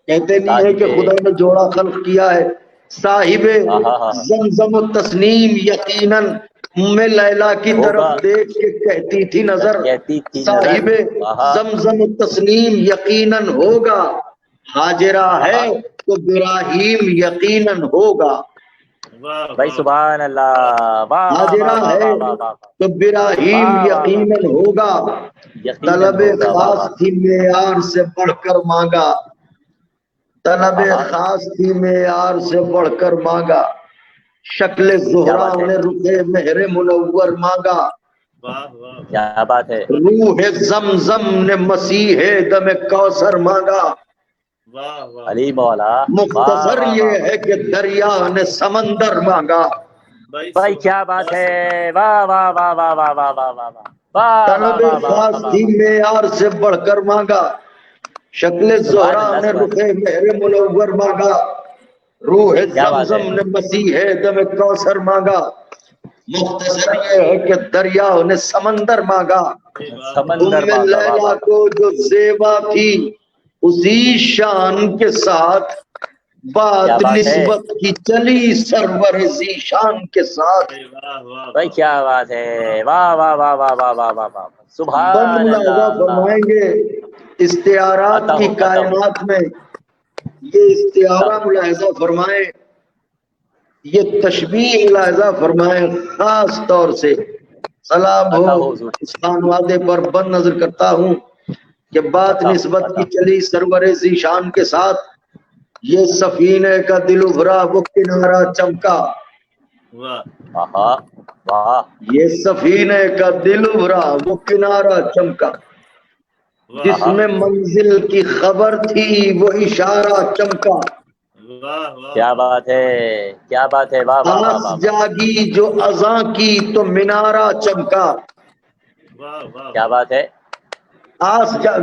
کہتے نہیں ہے کہ خدا نے جوڑا خلق کیا ہے صاحب زمزم و تسنیم یقیناً ام لیلہ کی طرف دیکھ کے کہتی تھی نظر صاحب زمزم و تسنیم یقیناً ہوگا حاجرہ ہے تو ابراہیم یقیناً ہوگا بھائی سبحان اللہ حاجرہ ہے تو ابراہیم یقیناً ہوگا طلب خاص تھی معیار سے بڑھ کر مانگا طلب خاص تھی معیار سے بڑھ کر مانگا شکل زہرا نے رخ مہر منور مانگا کیا بات ہے روح زمزم نے مسیح دم کوثر مانگا علی مولا مختصر یہ ہے کہ دریا نے سمندر مانگا بھائی کیا بات ہے واہ واہ واہ واہ واہ واہ واہ واہ طلب خاص تھی معیار سے بڑھ کر مانگا شکل زہرا نے رخ مہر منور مانگا روح زمزم نے مسیح دم کوثر مانگا مختصر یہ ہے کہ دریا نے سمندر مانگا ام لیلہ کو جو زیبا تھی اسی شان کے ساتھ بات نسبت کی چلی سرور ذیشان کے ساتھ بھائی کیا بات ہے واہ واہ واہ واہ واہ واہ واہ واہ سبحان اللہ فرمائیں گے استعارات کی کائنات میں یہ استعارہ ملاحظہ فرمائیں یہ تشبیہ ملاحظہ فرمائیں خاص طور سے سلام ہو اس خانوادے پر بند نظر کرتا ہوں کہ بات نسبت کی چلی سرور ذیشان کے ساتھ یہ سفینے کا دل ابھرا وہ کنارہ چمکا یہ سفینے کا دل ابھرا وہ کنارہ چمکا جس میں منزل کی خبر تھی وہ اشارہ چمکا کیا بات ہے، کیا بات ہے، واہ واہ واہ آس واہ، جاگی جو اذاں کی تو مینارہ چمکا. کیا بات ہے،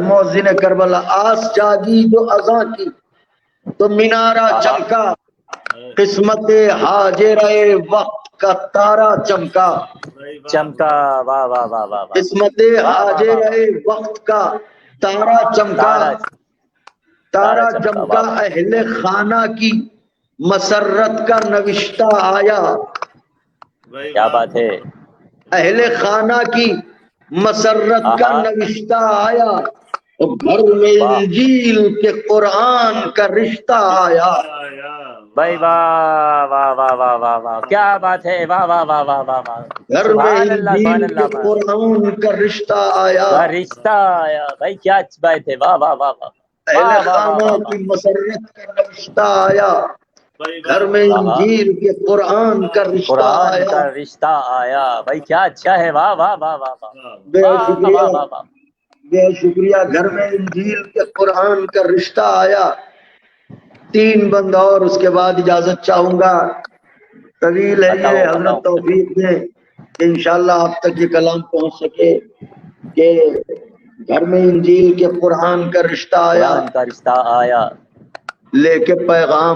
مؤذن کربلا، آس جاگی جو اذاں کی تو مینارہ چمکا. قسمت حاجرہ وقت کا تارا چمکا. چمکا، واہ واہ واہ واہ واہ، قسمت حاجرہ وقت کا تارا چمکا. تارا چمکا اہل خانہ کی مسرت کا نوشتہ آیا. کیا بات ہے، اہل خانہ کی مسرت کا نوشتہ آیا. گھر میں انجیل کے قرآن کا رشتہ آیا. بھائی واہ واہ واہ واہ واہ واہ، کیا بات ہے، واہ واہ واہ واہ واہ واہ، گھر میں سبحان اللہ سبحان انجیل کے اللہ، قرآن کا رشتہ آیا. کا رشتہ آیا. بھائی کیا بات ہے، واہ واہ واہ واہ، اہل واہ واہ خانہ واہ کی مسرت کا نوشتہ آیا. گھر میں واہ، انجیل کے قرآن کا رشتہ قرآن آیا. کا رشتہ آیا. بھائی کیا اچھا ہے، واہ واہ واہ واہ واہ، بے واہ شکریہ، واہ واہ واہ. بے شکریہ. گھر میں انجیل کے قرآن کا رشتہ آیا. 3 بند اور اس کے بعد اجازت چاہوں گا. طویل ہے یہ، حضرت توفیق دیں کہ انشاءاللہ آپ تک یہ کلام پہنچ سکے کہ گھر میں انجیل کے قرآن کا رشتہ آیا. قرآن کا رشتہ آیا. لے کے پیغام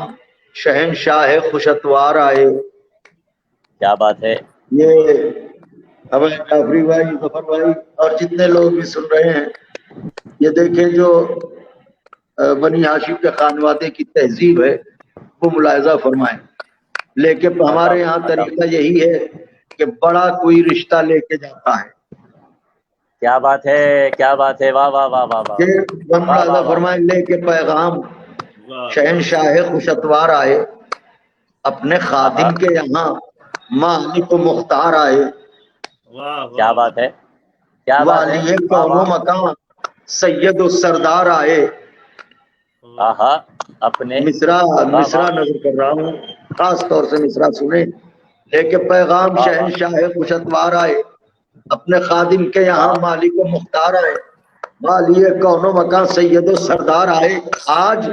شہنشاہ خوش اتوار آئے. کیا بات ہے، یہ ہمارے جعفری بھائی، ظفر بھائی اور جتنے لوگ بھی سن رہے ہیں، یہ دیکھیں جو بنی ہاشم کے خانوادے کی تہذیب ہے وہ ملاحظہ فرمائیں. لیکن ہمارے یہاں طریقہ یہی ہے کہ بڑا کوئی رشتہ لے کے جاتا ہے. کیا بات ہے، کیا بات ہے، واہ واہ واہ واہ واہ، کہ ملاحظہ فرمائیں. لے کے پیغام شہنشاہ خوش اتوار آئے. اپنے خادم کے یہاں مالک و مختار آئے. کیا بات ہے، کیا بات ہے، والی کون و مکان سید و سردار آئے. آہا، اپنے مصرع نظر کر رہا ہوں، خاص طور سے مصرع سنیں. لے کے پیغام شہنشاہ خوش اتوار آئے. اپنے خادم کے یہاں مالک و مختار آئے. والی کون و مکان سید و سردار آئے. آج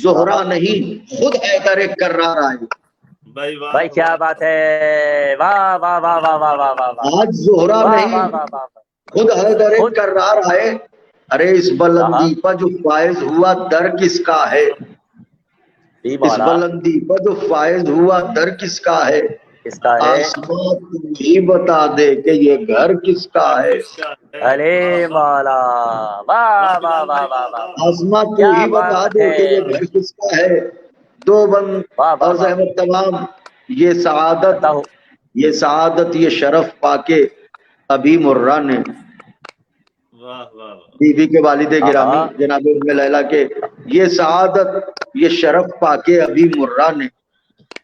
زہرا نہیں خود حیدر کرار آئے. بھائی کیا بات ہے، واہ واہ واہ واہ واہ واہ واہ، آج زہرا واہ نہیں واہ واہ واہ، خود حیدر کرار آئے. ارے اس بلندی پر جو فائز ہوا در کس کا ہے. اس بلندی پر جو فائز ہوا در کس کا ہے. کس کا ہے، آسمان تم ہی بتا دے کہ یہ گھر کس کا ہے. ارے مولا، واہ واہ واہ واہ واہ، آسمان تو ہی بتا دے کہ یہ گھر کس کا ہے. 2 بند اور زحمت تمام. یہ سعادت یہ شرف پا کے ابھی مرہ نے، بی بی کے والد گرامی جناب ام لیلہ کے، یہ سعادت یہ شرف پا کے ابھی مرہ نے،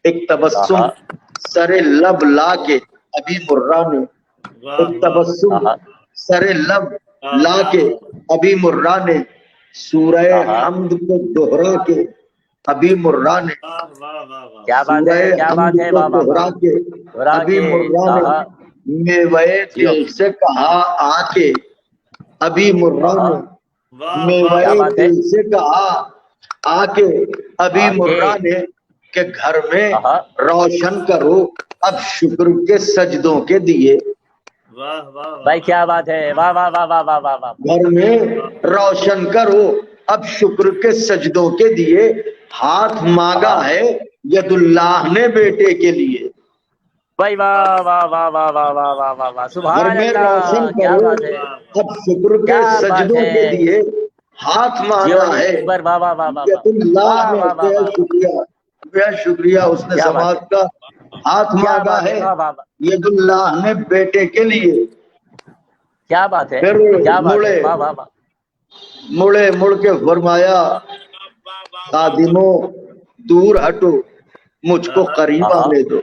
ایک تبسم سر لب لا کے ابھی مرہ نے، ایک تبسم سر لب لا کے ابھی مرہ نے، سورہ حمد کو دہرا کے ابھی مرہ نے، کیا بات ہے، کیا بات ہے، واہ دہرا کے ابھی مرہ نے، میوے دل سے کہا آ کے ابھی مرہ نے، میوے دل سے کہا آ کے ابھی مرہ نے، کہ گھر میں روشن کرو اب شکر کے سجدوں کے دیے. بھائی کیا بات ہے، واہ واہ واہ واہ واہ واہ، گھر میں روشن کرو اب شکر کے سجدوں کے دیے. ہاتھ مانگا ہے ید اللہ نے بیٹے کے لیے. بھائی واہ واہ واہ واہ واہ واہ واہ واہ واہ، سبحان اللہ، کیا بات ہے، اب شکر کے سجدوں کے دیے ہاتھ مانگا ہے ید اللہ نے. بے شکریہ، بے شکریہ. اس نے سماعت کا ہاتھ مانگا ہے ید اللہ نے بیٹے کے لیے. کیا بات ہے، پھر کیا بات ہے، واہ واہ واہ، مڑے مڑ کے فرمایا خادموں دور ہٹو مجھ کو قریب آنے دو.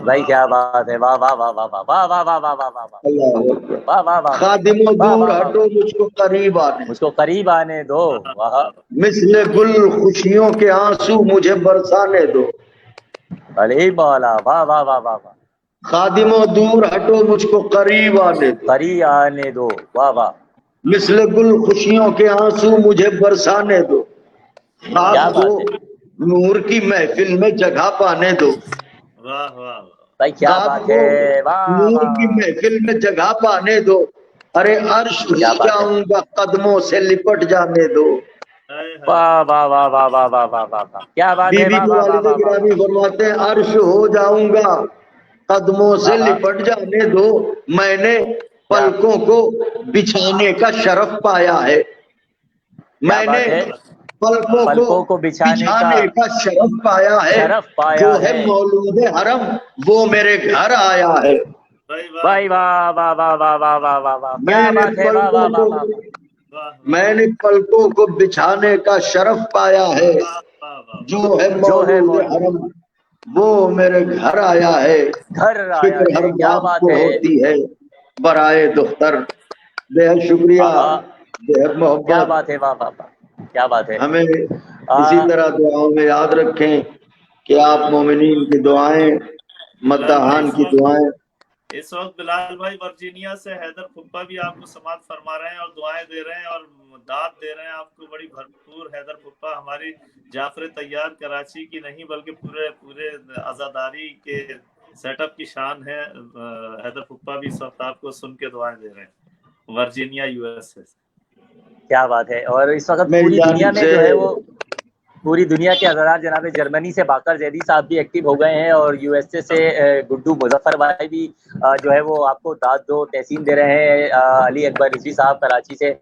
بھائی کیا بات ہے، واہ واہ واہ واہ واہ واہ واہ واہ واہ واہ، اللہ اکبر. خادموں دور ہٹو مجھ کو قریب آنے، مجھ کو قریب آنے دو. مثل گل خوشیوں کے آنسو مجھے برسانے دو. ارے مولا، واہ واہ واہ واہ واہ، خادموں دور ہٹو مجھ کو قریب آنے دو، قریب آنے دو، واہ واہ. مثل گل خوشیوں کے آنسو مجھے برسانے دو. کیا بات ہے، نور کی محفل میں جگہ پانے دو. واہ واہ بھائی کیا بات ہے, واہ نور کی محفل میں جگہ پانے دو. ارے عرش ہو جاؤں گا قدموں سے لپٹ جانے دو. واہ واہ واہ واہ واہ واہ واہ واہ, کیا بات بی ہے, بی واہ کو واہ واہ والد واہ واہ. گرامی فرماتے ہیں عرش ہو جاؤں گا قدموں سے لپٹ جانے دو. میں نے پلکوں کو بچھانے کا شرف پایا ہے. میں نے پلکوں کو بچھانے کا شرف پایا ہے. جو ہے مولود حرم وہ میرے گھر آیا ہے. بھائی واہ واہ واہ واہ واہ واہ واہ واہ, کیا میں نے بات ہے, واہ واہ واہ واہ. میں نے پلکوں کو بچھانے کا شرف پایا ہے. جو ہے مولود حرم وہ میرے گھر آیا ہے. گھر آیا فکر ہر ہے, کیا باپ بات کو ہے. ہوتی ہے برائے دختر. بے حد شکریہ, بے حد کیا محبت. بات ہے, واہ واہ واہ, کیا بات ہے. ہمیں اسی طرح دعاؤں میں یاد رکھیں کہ آپ مومنین کی دعائیں, مداحان کی دعائیں. اس وقت بلال بھائی ورجینیا سے حیدر پھپھا بھی آپ کو سماعت فرما رہے ہیں اور دعائیں دے رہے ہیں اور داد دے رہے ہیں آپ کو بڑی بھرپور. حیدر پھپھا ہماری جعفر طیار کراچی کی نہیں بلکہ پورے عزاداری کے سیٹ اپ کی شان ہے. حیدر پھپھا بھی اس وقت آپ کو سن کے دعائیں دے رہے ہیں ورجینیا یو ایس اے. کیا بات ہے. اور اس وقت میری پوری دنیا جانب میں سے جو ہے وہ پوری دنیا کے عزادار جناب جرمنی سے باقر زیدی صاحب بھی ایکٹیو ہو گئے ہیں اور یو ایس اے سے گڈو مظفر بھائی بھی جو ہے وہ آپ کو داد دو تحسین دے رہے ہیں. علی اکبر رضوی صاحب کراچی سے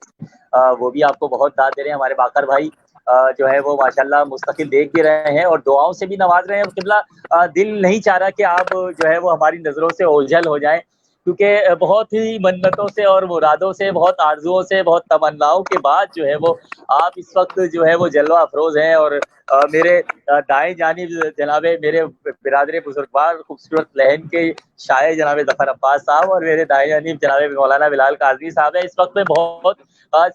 وہ بھی آپ کو بہت داد دے رہے ہیں. ہمارے باقر بھائی جو ہے وہ ماشاءاللہ مستقل دیکھ بھی رہے ہیں اور دعاؤں سے بھی نواز رہے ہیں. قبلہ دل نہیں چاہ رہا کہ آپ جو ہے وہ ہماری نظروں سے اوجھل ہو جائیں, کیونکہ بہت ہی منتوں سے اور مرادوں سے, بہت آرزوؤں سے, بہت تمناؤں کے بعد جو ہے وہ آپ اس وقت جو ہے وہ جلوہ افروز ہیں. اور میرے دائیں جانب جناب میرے برادر بزرگوار خوبصورت لہن کے شاعر جناب ظفر عباس صاحب اور میرے دائیں جانب جناب مولانا بلال کاظمی صاحب ہیں. اس وقت میں بہت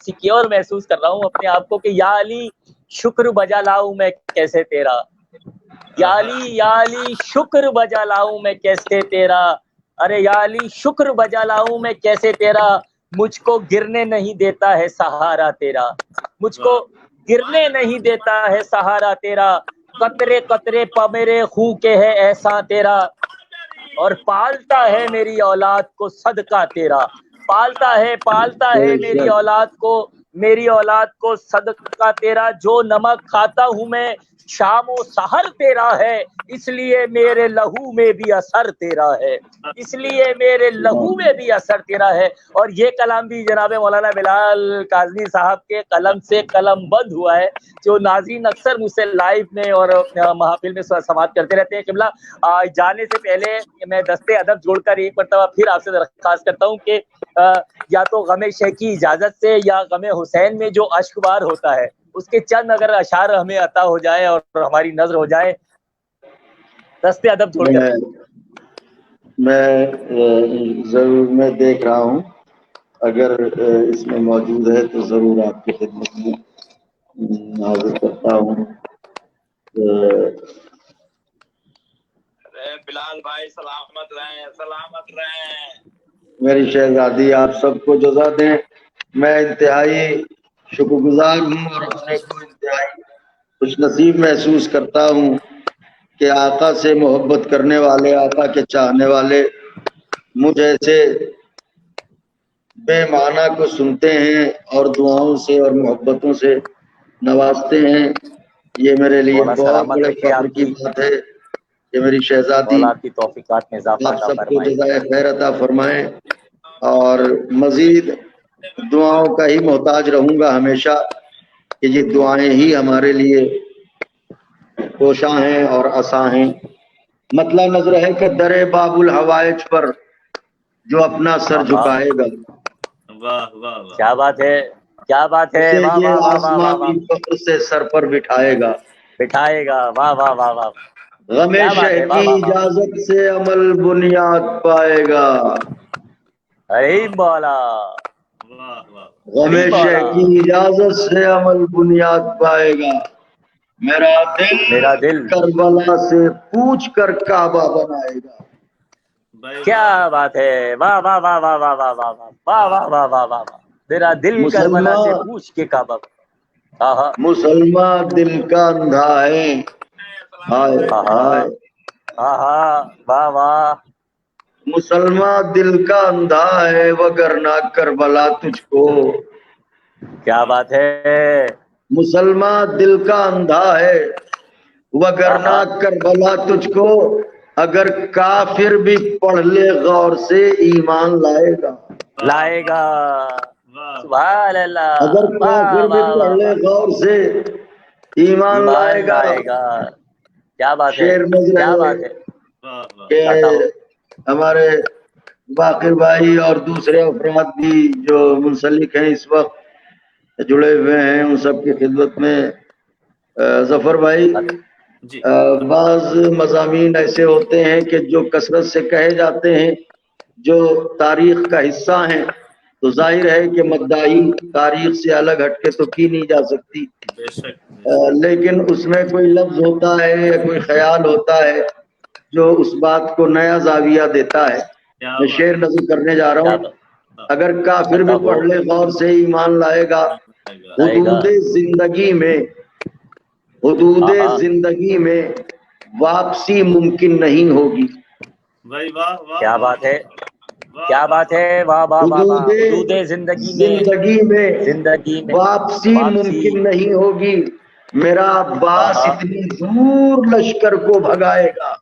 سیکیور محسوس کر رہا ہوں اپنے آپ کو کہ یا علی شکر بجا لاؤں میں کیسے تیرا, یا علی شکر بجا لاؤں میں کیسے تیرا. ارے یا علی شکر بجا لاؤں میں کیسے تیرا, مجھ کو گرنے نہیں دیتا ہے سہارا تیرا, مجھ کو گرنے نہیں دیتا ہے سہارا تیرا. قطرے قطرے پا میرے خوں کے ہے احسان تیرا, اور پالتا ہے میری اولاد کو صدقہ تیرا. پالتا ہے میری اولاد کو صدقہ تیرا. جو نمک کھاتا ہوں میں شام و سحر تیرا ہے, اس لیے میرے لہو میں بھی اثر تیرا ہے, اس لیے میرے لہو میں بھی اثر تیرا ہے. اور یہ کلام بھی جناب مولانا بلال کاظمی صاحب کے قلم سے قلم بند ہوا ہے, جو ناظرین اکثر مجھ سے لائیو میں اور محافل میں سماعت کرتے رہتے ہیں. قبلہ جانے سے پہلے میں دستے ادب جوڑ کر ایک مرتبہ پھر آپ سے درخواست کرتا ہوں کہ یا تو غم شیخ کی اجازت سے یا غم حسین میں جو اشک بار ہوتا ہے اس کے چند اگر اشعار ہمیں عطا ہو جائے اور ہماری نظر ہو جائے دستے ادب جوڑ کر. میں ضرور میں دیکھ رہا ہوں, اگر اس میں موجود ہے تو ضرور آپ کی خدمت میں حاضر کرتا ہوں. بلال بھائی سلامت رہیں. میری شہزادی آپ سب کو جزا دیں. میں انتہائی شکر گزار ہوں اور اپنے کو انتہائی خوش نصیب محسوس کرتا ہوں کہ آقا سے محبت کرنے والے, آقا کے چاہنے والے مجھ ایسے بے معنی کو سنتے ہیں اور دعاؤں سے اور محبتوں سے نوازتے ہیں. یہ میرے لیے بہت بڑے فخر کی بات ہے کہ میری شہزادی آپ کی توفیقات میں اضافہ آپ عطا سب کو فرمائے. جزائے خیر عطا فرمائیں اور مزید دعاؤں کا ہی محتاج رہوں گا ہمیشہ کہ یہ دعائیں ہی ہمارے لیے کوشاں ہیں اور عصا ہیں. مطلع نظر ہے کہ در باب الحوائج پر جو اپنا سر جھکائے گا, واہ واہ واہ, کیا بات ہے, کیا بات ہے, اسے واہ یہ واہ واہ واہ آسمان واہ واہ, کی فخر سے سر پر بٹھائے گا. بٹھائے گا, واہ واہ واہ واہ, غم کیا بات شہ ہے, کی واہ واہ واہ. اجازت سے عمل بنیاد پائے گا. ارے مولا, واہ واہ, غم شہ کی اجازت سے عمل بنیاد پائے گا. میرا دل کربلا سے پوچھ کر کعبہ بنائے گا. کیا بات ہے, واہ واہ واہ واہ واہ واہ واہ واہ واہ واہ واہ واہ واہ. میرا دل کربلا سے پوچھ کے کعبہ. مسلمان دل کا اندھا ہے، ہائے ہائے، واہ واہ، مسلمان دل کا اندھا ہے وگرنہ کربلا تجھ کو، کیا بات ہے، مسلمان دل کا اندھا ہے وگرنہ کربلا تجھ کو، اگر کافر بھی پڑھ لے غور سے ایمان لائے گا، لائے گا، سبحان اللہ، اگر کافر بھی پڑھ لے غور سے ایمان لائے گا۔ کیا بات ہے، شعر نظر کیا ہے بات ہے، کہ ہمارے باقر بھائی اور دوسرے افراد بھی جو منسلک ہیں اس وقت جڑے ہوئے ہیں، ان سب کی خدمت میں ظفر بھائی، بعض مضامین ایسے ہوتے ہیں کہ جو کثرت سے کہے جاتے ہیں، جو تاریخ کا حصہ ہیں، تو ظاہر ہے کہ مدعی تاریخ سے الگ ہٹ کے تو کی نہیں جا سکتی، لیکن اس میں کوئی لفظ ہوتا ہے یا کوئی خیال ہوتا ہے جو اس بات کو نیا زاویہ دیتا ہے۔ میں شعر نظر کرنے جا رہا ہوں، اگر کافر بھی پڑھ لے غور سے ایمان لائے گا، حدود زندگی میں، حدود زندگی میں واپسی ممکن نہیں ہوگی، کیا بات ہے، کیا بات ہے، واہ واہ واہ واہ، حدود زندگی میں واپسی ممکن نہیں ہوگی، میرا عباس اتنی دور لشکر کو بھگائے گا،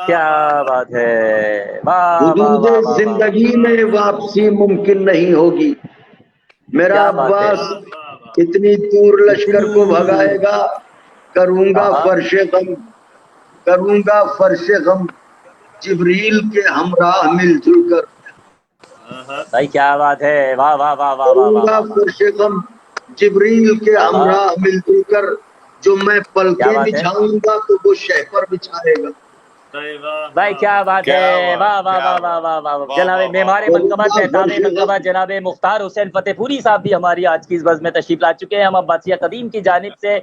کیا بات ہے، حدود زندگی میں واپسی ممکن نہیں ہوگی، میرا عباس اتنی دور لشکر کو بھگائے گا، کروں گا فرش غم، کروں گا فرش غم جبریل کے ہمراہ مل جل کر، بھائی کیا بات ہے، واہ واہ واہ واہ واہ کروں گا واہ، فرش غم جبریل کے ہمراہ مل جل کر، جو میں پلکیں بچھاؤں گا تو وہ شہ پر بچھائے گا، بھائی کیا بات ہے، واہ واہ واہ واہ واہ واہ، جناب معمار منقبت مہتاب منقبت جناب مختار حسین فتح پوری صاحب بھی ہماری آج کی اس بزم میں تشریف لا چکے ہیں۔ ہم عباسیہ قدیم کی جانب سے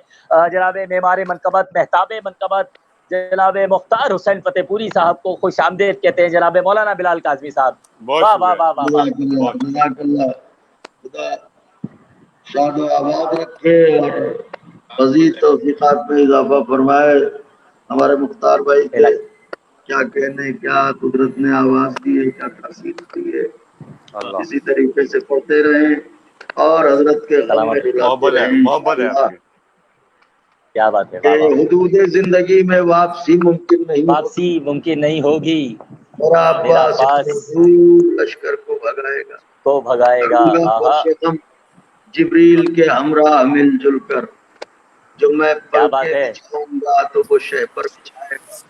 جناب معمار منقبت مہتاب منقبت جناب مختار حسین فتح پوری صاحب کو خوش آمدید کہتے ہیں، جناب مولانا بلال قاظمی صاحب، واہ واہ واہ واہ واہ، جزاک اللہ، خدا شاد و آباد رکھے اور مزید توفیقات میں اضافہ فرمائے۔ ہمارے مختار بھائی کے کیا کہنے، کیا قدرت نے آواز دی ہے، کیا تاثیر دی ہے، اسی طریقے سے پڑھتے رہیں اور حضرت کے غم میں رلاتے رہیں انشاءاللہ۔ کیا بات ہے، کہ حدود زندگی میں واپسی ممکن نہیں، واپسی ممکن نہیں ہوگی، میرا عباس اتنی دور لشکر کو بھگائے گا، کو بھگائے گا، جبریل کے ہمراہ مل جل کر، جو میں پلکیں بچھاؤں گا تو وہ شہ پر بچھائے گا،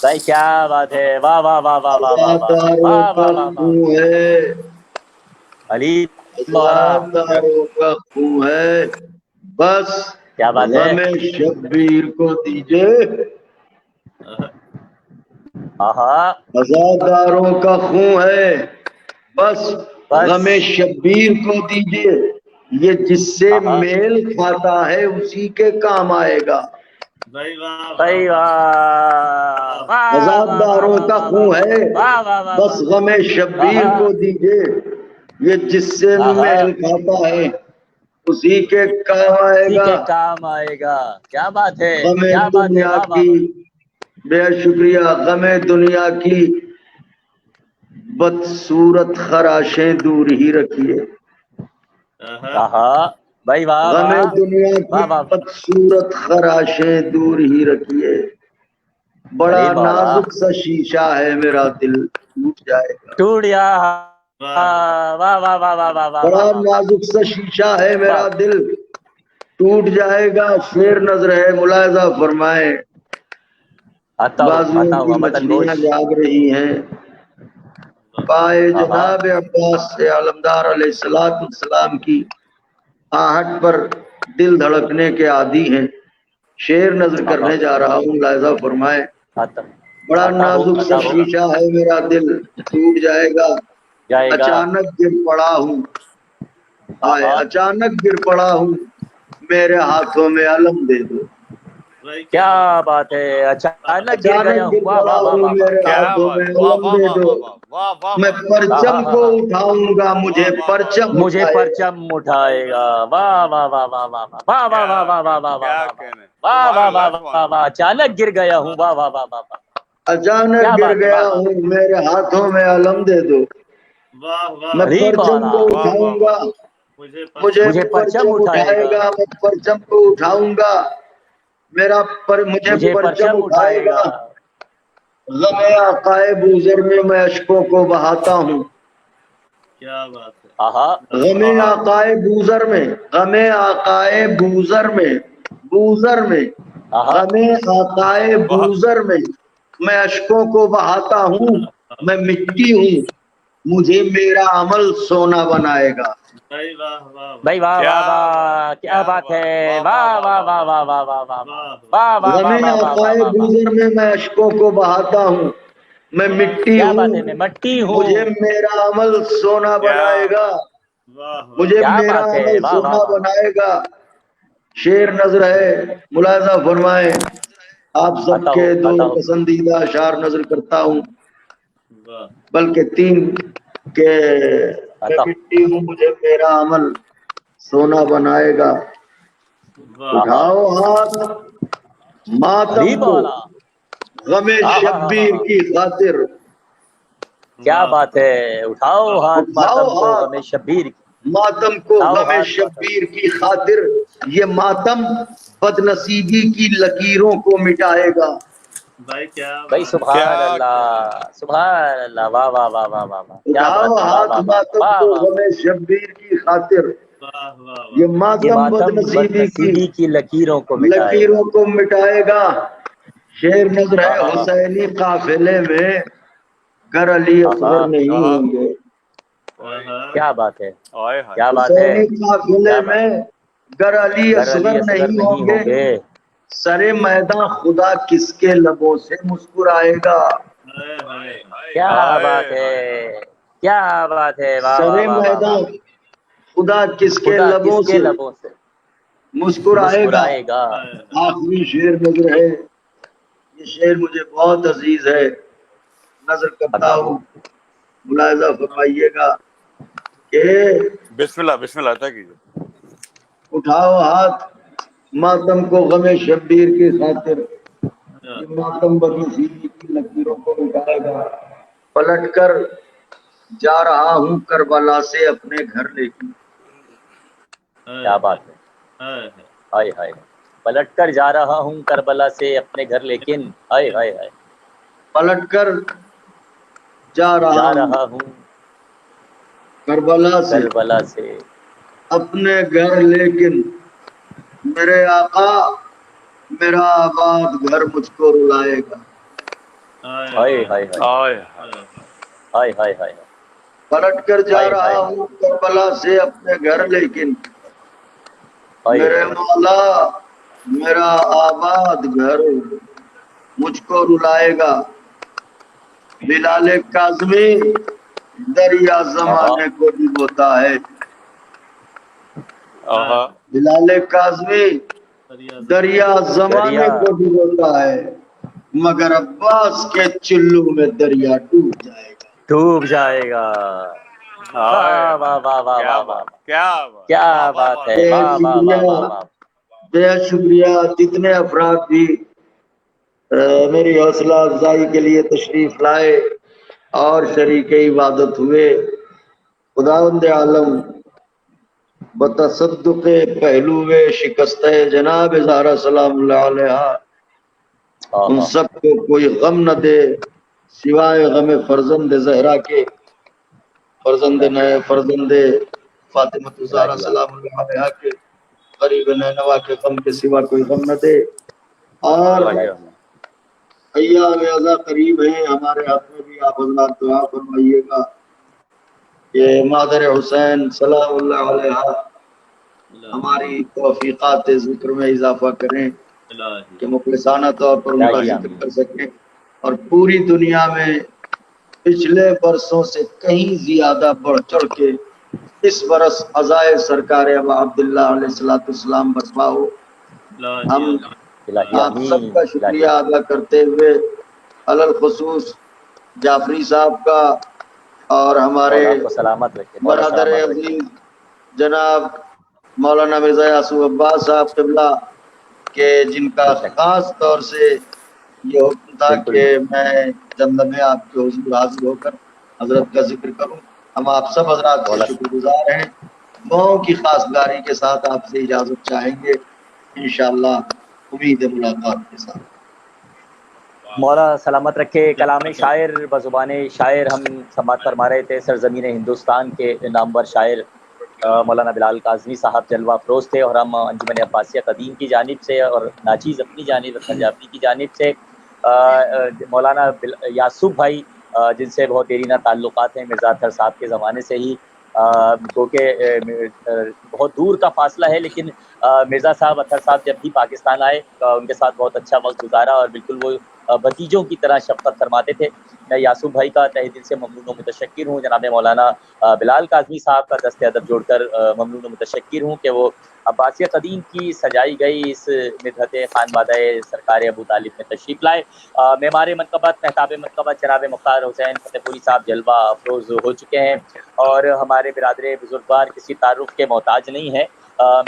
بھائی کیا بات ہے، واہ واہ واہ واہ واہ واہ واہ واہ واہ خون ہے، علی عزاداروں کا خون ہے، بس کیا بات ہے، غم شبیر کو دیجئے، عزاداروں کا خون ہے، بس غم شبیر کو دیجئے، یہ جس سے میل کھاتا ہے اسی کے کام آئے گا، عزاداروں کا خون ہے، بس غم شبیر کو دیجئے، یہ جس سے میل کھاتا ہے اسی کے کام آئے گا، کام آئے گا، کیا بات ہے، غم کیا بات ہے، دنیا کی، بے شکریہ، غم دنیا کی بدصورت خراشیں دور ہی رکھیے، بھائی واہ، غم دنیا کی بدصورت خراشیں دور ہی رکھیے، بڑا نازک سا شیشہ ہے میرا دل ٹوٹ جائے گا، ٹوٹ گیا، واہ واہ واہ واہ واہ، بڑا نازک سا شیشہ ہے میرا دل ٹوٹ جائے گا، شعر نظر ہے، ملاحظہ فرمائیں، بازوؤں کی مچھلیاں جاگ رہی ہیں، پائے جناب عباس سے علمدار علیہ السلام کی آہٹ پر دل دھڑکنے کے عادی ہیں، شعر نظر کرنے جا رہا ہوں، ملاحظہ فرمائیں، بڑا نازک سا شیشہ ہے میرا دل ٹوٹ جائے گا، اچانک گر پڑا ہوں، اچانک گر پڑا ہوں، میرے ہاتھوں میں علم دے دو، کیا بات ہے، اچانک گر گیا ہوں، واہ واہ واہ واہ، میرے ہاتھوں میں علم دے دو، میں پرچم کو اٹھاؤں گا، مجھے پرچم مجھے پرچم اٹھائے گا، واہ واہ واہ واہ واہ واہ واہ واہ واہ واہ واہ واہ واہ واہ واہ واہ واہ، اچانک گر گیا ہوں، واہ واہ واہ واہ واہ، اچانک گر گیا ہوں، میرے ہاتھوں میں علم دے دو، میں پرچم کو اٹھاؤں گا، مجھے پرچم اٹھائے گا، میں پرچم کو اٹھاؤں گا، مجھے پرچم اٹھائے گا، غم عقائب بوزر میں میں اشکوں کو بہاتا ہوں، کیا بات ہے، غم عقائب بوزر میں، غم عقائب بوزر میں، بوزر میں، غم عقائب بوزر میں اشکوں کو بہاتا ہوں، میں مٹی ہوں، مجھے میرا عمل سونا بنائے گا، بھائی واہ واہ بھائی واہ واہ واہ، کیا بات ہے، واہ واہ واہ واہ واہ واہ واہ واہ واہ غم واہ واہ عقائب واہ، بوزر میں اشکوں کو بہاتا ہوں، میں مٹی کیا ہوں، بات ہے، میں مٹی ہوں، مجھے میرا عمل سونا بنائے گا، مجھے کیا میرا بات ہے، عمل واہ واہ سونا واہ، بنائے گا، شعر نظر ہے، ملاحظہ فرمائیں، آپ سب آتا کے ہو دو آتا ہو، پسندیدہ اشعار نظر کرتا ہوں، واہ بلکہ 3 کہ میں آتا ہو، مٹی ہوں، مجھے میرا عمل سونا بنائے گا، واہ اٹھاؤ ہاتھ ماتم علی کو مولا، غم شبیر کی خاطر، کیا بات ہے، اٹھاؤ ہاتھ اٹھاؤ ماتم کو ہاتھ غم شبیر کی، ماتم کو اٹھاؤ غم ہاتھ ماتم، شبیر کی خاطر، یہ ماتم بد نصیبی کی لکیروں کو مٹائے گا، بھائی کیا بھائی بات سبحان اللہ، سبحان اللہ، واہ واہ واہ واہ واہ واہ، کیا اٹھاؤ بات ہے، واہ ہاتھ واہ واہ ماتم واہ کو واہ، غم شبیر کی خاطر، واہ واہ یہ واہ، یہ ماتم بد ماتم بد نصیبی کی نصیبی کی لکیروں کو مٹائے گا، لکیروں کو مٹائے گا، شعر نظر ہے، آہا حسینی قافلے میں گر علی اصغر آہا، نہیں ہوں گے، کیا بات ہے، کیا بات ہے، حسینی قافلے کیا بات، میں گر علی گر علی اصغر اصغر نہیں نہیں ہوں ہوں گے، گے، سر میداں خدا کس کے لبوں سے مسکرائے گا، کیا بات ہے، کیا بات ہے، واہ سر واہ واہ واہ واہ، میداں خدا کس کے خدا لبوں کس کے سے لبوں سے مسکرائے گا، مسکرائے گا، آخری شعر نظر ہے، یہ شعر مجھے بہت عزیز ہے، نظر کرتا عطا ہو، ہوں، ملاحظہ فرمائیے گا کہ بسم اللہ عطا کیجیے، اٹھاؤ ہاتھ ماتم کو غم شبیر کی خاطر، یہ ماتم بدنصیبی کی لکیروں کو مٹائے گا، پلٹ کر جا رہا ہوں کربلا سے اپنے گھر لے کے، کیا بات ہے، ہائے ہائے، پلٹ کر جا رہا ہوں کربلا سے اپنے گھر، لیکن ہائے ہائے ہائے، پلٹ کر جا جا ہوں رہا ہوں کربلا سے کربلا سے اپنے گھر، لیکن میرے آقا میرا آباد گھر مجھ کو رلائے گا، ہائے ہائے ہائے ہائے ہائے ہائے، پلٹ کر جا ہائے رہا ہائے ہوں کربلا سے اپنے گھر، لیکن ہائے میرے ہائے، مولا میرا آباد گھر مجھ کو رلائے گا، بلال کاظمی دریا آہا زمانے کو ڈبوتا ہے، بلال کاظمی دریا دریا زمانے کو ڈبوتا ہے، مگر عباس کے چلو میں دریا ڈوب جائے گا، ڈوب جائے گا، واہ واہ واہ واہ واہ واہ، کیا بات ہے، بے واہ واہ واہ شکریہ، واہ واہ، بے شکریہ، جتنے افراد بھی میری حوصلہ افزائی کے لیے تشریف لائے اور شریک عبادت ہوئے، خداوند عالم بتصدق پہلو شکست جناب زہرا سلام اللہ علیہ ان آہا، سب کو کوئی غم نہ دے سوائے غم فرزند زہرا کے، فرزند الہی نئے فرزند فاطمہ زہرا الہی سلام اللہ علیہ کے قریب نینوا کے غم کے سوا کوئی غم نہ دے، اور الہی، ایام ازا قریب ہیں، ہمارے ہاتھ میں بھی آپ حضرات دعا فرمائیے گا کہ مادر حسین سلام اللہ علیہ ہماری توفیقات ذکر میں اضافہ کریں کہ مخلصانہ طور پر ان کا الہی، شکر آمین، کر سکیں، اور پوری دنیا میں پچھلے برسوں سے کہیں زیادہ بڑھ چڑھ کے اس برس عزائے سرکار ابا عبداللہ علیہ السلام برپا ہو، ہم آپ سب کا شکریہ ادا کرتے ہوئے علل خصوص جعفری صاحب کا اور ہمارے سلامت رکھے برادر عزیز جناب مولانا مرزا یعصوب عباس صاحب قبلہ کہ جن کا خاص طور سے یہ حکم تھا کہ میں چند لمحے آپ کے حضور حاضر ہو کر حضرت کا ذکر کروں. ہم آپ سب حضرات کے شکر گزار ہیں. دعاؤں کی خاص گاری کے ساتھ آپ سے اجازت چاہیں گے انشاءاللہ امید ملاقات کے ساتھ. مولا سلامت رکھے. کلام شاعر بزبان شاعر ہم سماعت فرما رہے تھے. سرزمین ہندوستان کے نامور شاعر مولانا بلال کاظمی صاحب جلوہ افروز تھے اور ہم انجمن عباسیہ قدیم کی جانب سے اور ناچیز اپنی جانب اختر جعفری کی جانب سے مولانا یعصوب بھائی جن سے بہت دیرینہ تعلقات ہیں مرزا اطہر صاحب کے زمانے سے ہی کیونکہ بہت دور کا فاصلہ ہے لیکن مرزا صاحب اطہر صاحب جب بھی پاکستان آئے ان کے ساتھ بہت اچھا وقت گزارا اور بالکل وہ بھتیجوں کی طرح شفقت فرماتے تھے. میں یعصوب بھائی کا تہ دل سے ممنون و متشکر ہوں. جناب مولانا بلال کاظمی صاحب کا دست ادب جوڑ کر ممنون و متشکر ہوں کہ وہ عباسیہ قدیم کی سجائی گئی اس مدحت خانوادہ سرکار ابو طالب میں تشریف لائے. معمار منقبت محتاب منقبت جناب مختار حسین فتح پوری صاحب جلوہ افروز ہو چکے ہیں اور ہمارے برادر بزرگوار کسی تعارف کے محتاج نہیں ہیں.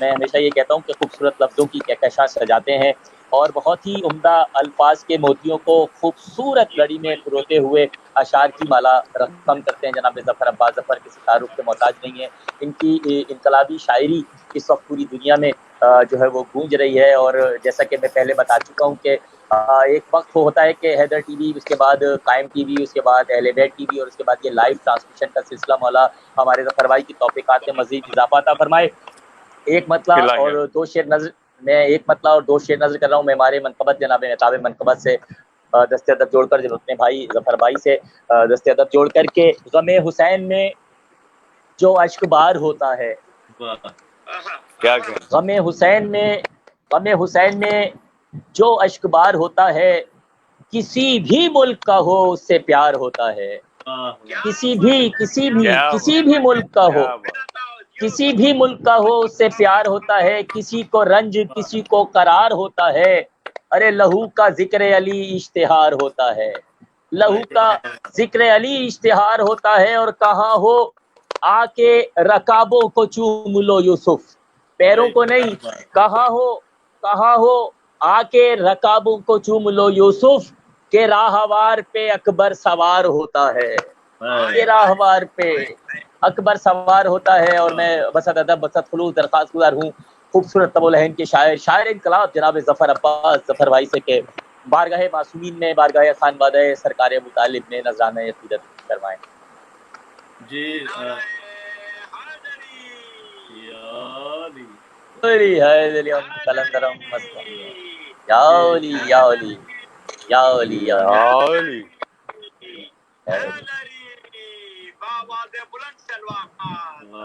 میں ہمیشہ یہ کہتا ہوں کہ خوبصورت لفظوں کی کہکشاں سجاتے ہیں اور بہت ہی عمدہ الفاظ کے موتیوں کو خوبصورت لڑی میں پروتے ہوئے اشعار کی مالا رقم کرتے ہیں. جناب ظفر عباس ظفر کسی تعارف کے محتاج نہیں ہے. ان کی انقلابی شاعری اس وقت پوری دنیا میں جو ہے وہ گونج رہی ہے اور جیسا کہ میں پہلے بتا چکا ہوں کہ ایک وقت ہوتا ہے کہ حیدر ٹی وی، اس کے بعد قائم ٹی وی، اس کے بعد اہل بیت ٹی وی اور اس کے بعد یہ لائیو ٹرانسمیشن کا سلسلہ. مولا ہمارے ظفر بھائی کی توفیقات میں مزید اضافہ عطا فرمائے. ایک مطلع اور دو شعر نظر کر رہا ہوں معمار منقبت جناب محتاب منقبت سے دست ادب جوڑ کر اپنے بھائی ظفر بھائی سے دست ادب جوڑ کر کے غم حسین میں جو اشک بار ہوتا ہے، غم حسین میں جو اشک بار ہوتا ہے کسی بھی ملک کا ہو اس سے پیار ہوتا ہے. کسی بھی ملک کا ہو، کسی بھی ملک کا ہو اس سے پیار ہوتا ہے. کسی کو رنج کسی کو قرار ہوتا ہے. ارے لہو کا ذکر علی اشتہار ہوتا ہے. لہو کا ذکر علی اشتہار ہوتا ہے. اور کہاں ہو آ کے رکابوں کو چوم لو یوسف، پیروں کو نہیں، کہاں ہو آ کے رکابوں کو چوم لو یوسف کہ راہوار پہ اکبر سوار ہوتا ہے. کہ راہوار پہ اکبر سوار ہوتا ہے. اور میں بسط ادب بسط خلوص درخواست گزار ہوں خوبصورت طب العین کے شاعر انقلاب جناب ظفر عباس ظفر بھائی سے کہ بارگاہ معصومین میں بارگاہ خانوادہ سرکار ابو طالب میں نذرانہ عقیدت فرمائیں. جی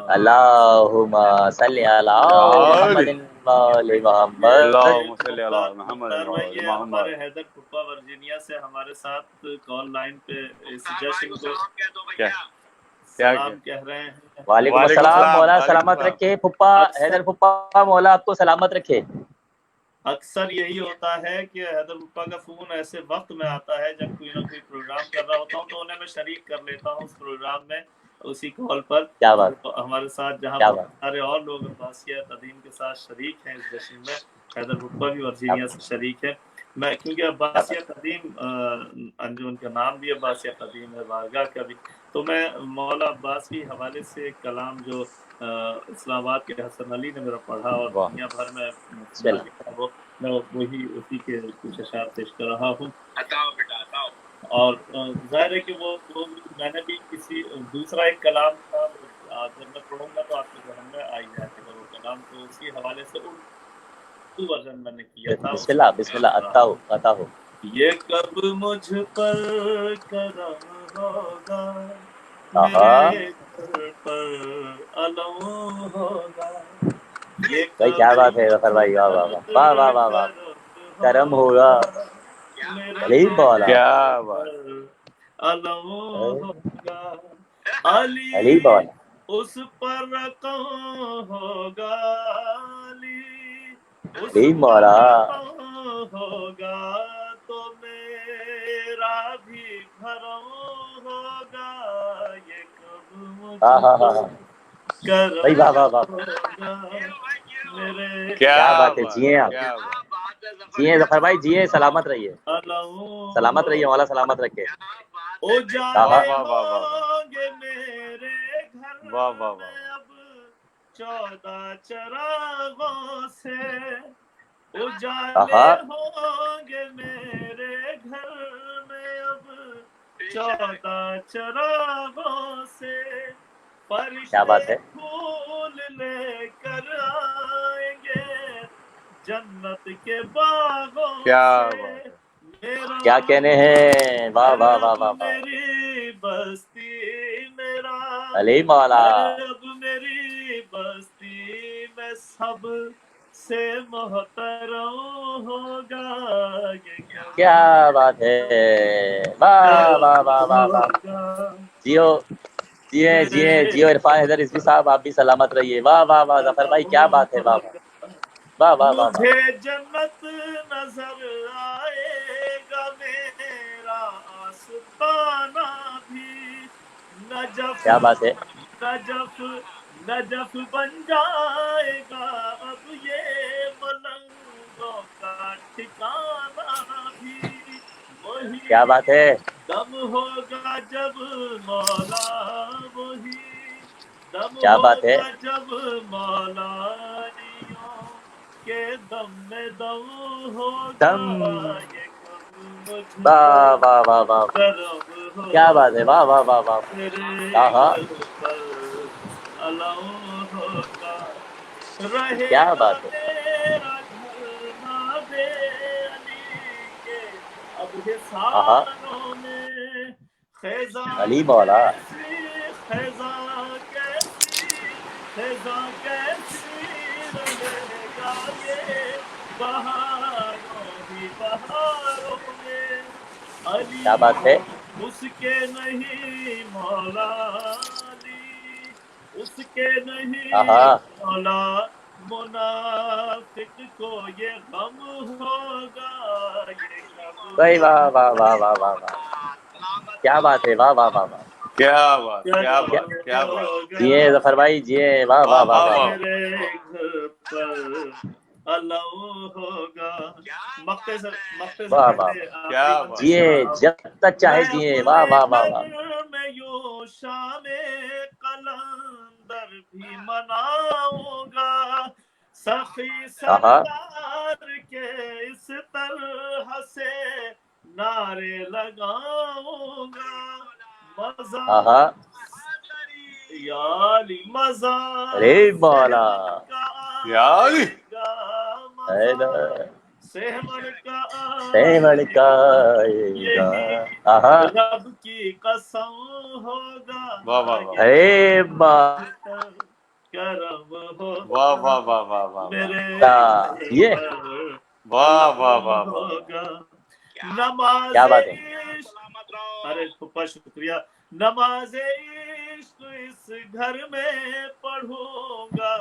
اللہم صلی علی محمد وآل محمد. ہمارے حیدر پھپھا ورجینیا سے ہمارے ساتھ کال لائن پہ اس جشن کو سلام کہہ رہے ہیں. وعلیکم السلام. مولا سلامت رکھے پھپھا حیدر پھپھا، مولا آپ کو سلامت رکھے. اکثر یہی ہوتا ہے کہ حیدر پھپھا کا فون ایسے وقت میں آتا ہے جب کوئی نہ کوئی پروگرام کر رہا ہوتا ہوں تو انہیں میں شریک کر لیتا ہوں اس پروگرام میں اسی کال پر. کیا بات، ہمارے ساتھ جہاں بہت سارے اور لوگ عباسیہ قدیم کے ساتھ شریک ہیں اس جشن میں، حیدر پھپھا بھی ورجینیا سے شریک ہے. میں کیونکہ عباسیہ قدیم انجمن کا نام بھی عباسیہ قدیم ہے، بارگاہ کا بھی، تو میں مولا عباس کے حوالے سے کلام جو اسلام آباد کے حسن علی نے میرا پڑھا اور دنیا بھر میں میں وہی اسی کے کچھ اشعار پیش کر رہا ہوں. اور ظاہر ہے کہ وہ میں نے بھی کسی دوسرا ایک کلام تھا جب میں پڑھوں گا تو آپ کے ذہن میں آئی جائے گا وہ کلام، تو اسی حوالے سے اردو ورژن میں نے کیا تھا. بسم اللہ عطا ہو. یہ کب مجھ پر کرم ہوگا، میرے گھر پر علم ہوگا. بھائی کیا بات ہے ظفر بھائی، واہ واہ واہ واہ واہ واہ. کرم ہوگا علی مولا، کیا بات، علم ہوگا علی علی مولا. اس پر رقم ہوگا، علی اس علی پر مولا، رقم ہوگا تو میرا بھی بھرم ہوگا، یہ کب مجھ کو بھائی واہ واہ واہ، ہوگا میرے کیا بات ہے، جیے آپ، کیا بات جیے ظفر بھائی، جیے، سلامت رہیے، سلامت رہیے، مولا سلامت رکھے۔ اجالے ہوں گے میرے گھر واہ واہ میں اب 14 چراغوں سے، اجالے ہوں گے میرے گھر میں اب 14 چراغوں سے، کیا فرشتے بات ہے، پھول لے کر آئیں گے جنت کے باغوں کیا سے، بات ہے، میرا کیا کہنے ہیں، واہ واہ واہ اب واہ واہ، میری بستی میرا، علی مولا، اب میری بستی میں سب سے محترم ہوگا، یہ کیا بات ہے، واہ واہ واہ واہ واہ، جیو جیے جیے جیو، عرفان حیدر رضوی صاحب آپ بھی سلامت رہیے، واہ واہ واہ، ظفر بھائی کیا بات ہے، واہ واہ واہ واہ واہ، مجھے جنت نظر آئے گا میرا آستانہ بھی، نجف کیا بات ہے، نجف نجف بن جائے گا اب یہ ملنگوں کا ٹھکانہ بھی، وہی کیا بات ہے، دم ہوگا جب مولا، وہی دم کیا بات ہے، ہوگا جب مولانیوں کے دم میں دم ہوگا، دم، یہ کب مجھ کو واہ واہ واہ واہ، کرم کیا بات ہے، ہوگا واہ واہ واہ واہ، میرے ہاں گھر پر علم ہوگا، رہے کیا گا بات ہے، میرا گھر نادے علی کے اب ہاں حصانوں میں، خیزاں علی مولا، کیسی خیزاں کیسی خیزاں کیسی رہے گا یہ بہاروں ہی بہاروں میں، کیا علی بات ہے، اس کے نہیں مولا، علی اس کے نہیں ہاں مولا، منافق کو یہ غم ہوگا، یہ کب بھائی، واہ مجھ واہ کو واہ واہ واہ واہ، کیا بات ہے، واہ واہ واہ واہ، کیا بات، کیا کرم بات، کیا بات، جیے ہوگا ظفر بھائی، جیے، واہ واہ واہ واہ واہ، واہ، میرے گھر پر علم ہوگا، مقتے سے واہ واہ، پہلے کیا آخری بند بات، جیے جب تک چاہے میں جیے، واہ اپنے واہ واہ واہ، گھر میں یوں شام قلندر بھی مناؤں گا، سخی سردار کے اس طرح سے نعرے لگاؤں گا، مزہ یا علی مزہ ارے مولا، سہمن کا یار آئے گا، مزہ سہمن کا سیمڑ آئے کا گا، آئے گا، یہی رب کی قسم واہ ہوگا، واہ واہ، یہ ارے مجھ پر کرم واہ ہوگا واہ واہ واہ واہ، میرے گھر یہ پر واہ واہ علم واہ واہ، ہوگا، نماز کیا بات ہے، عشق، ارے پھپھا شکریہ، نماز عشق اس گھر میں پڑھوں گا،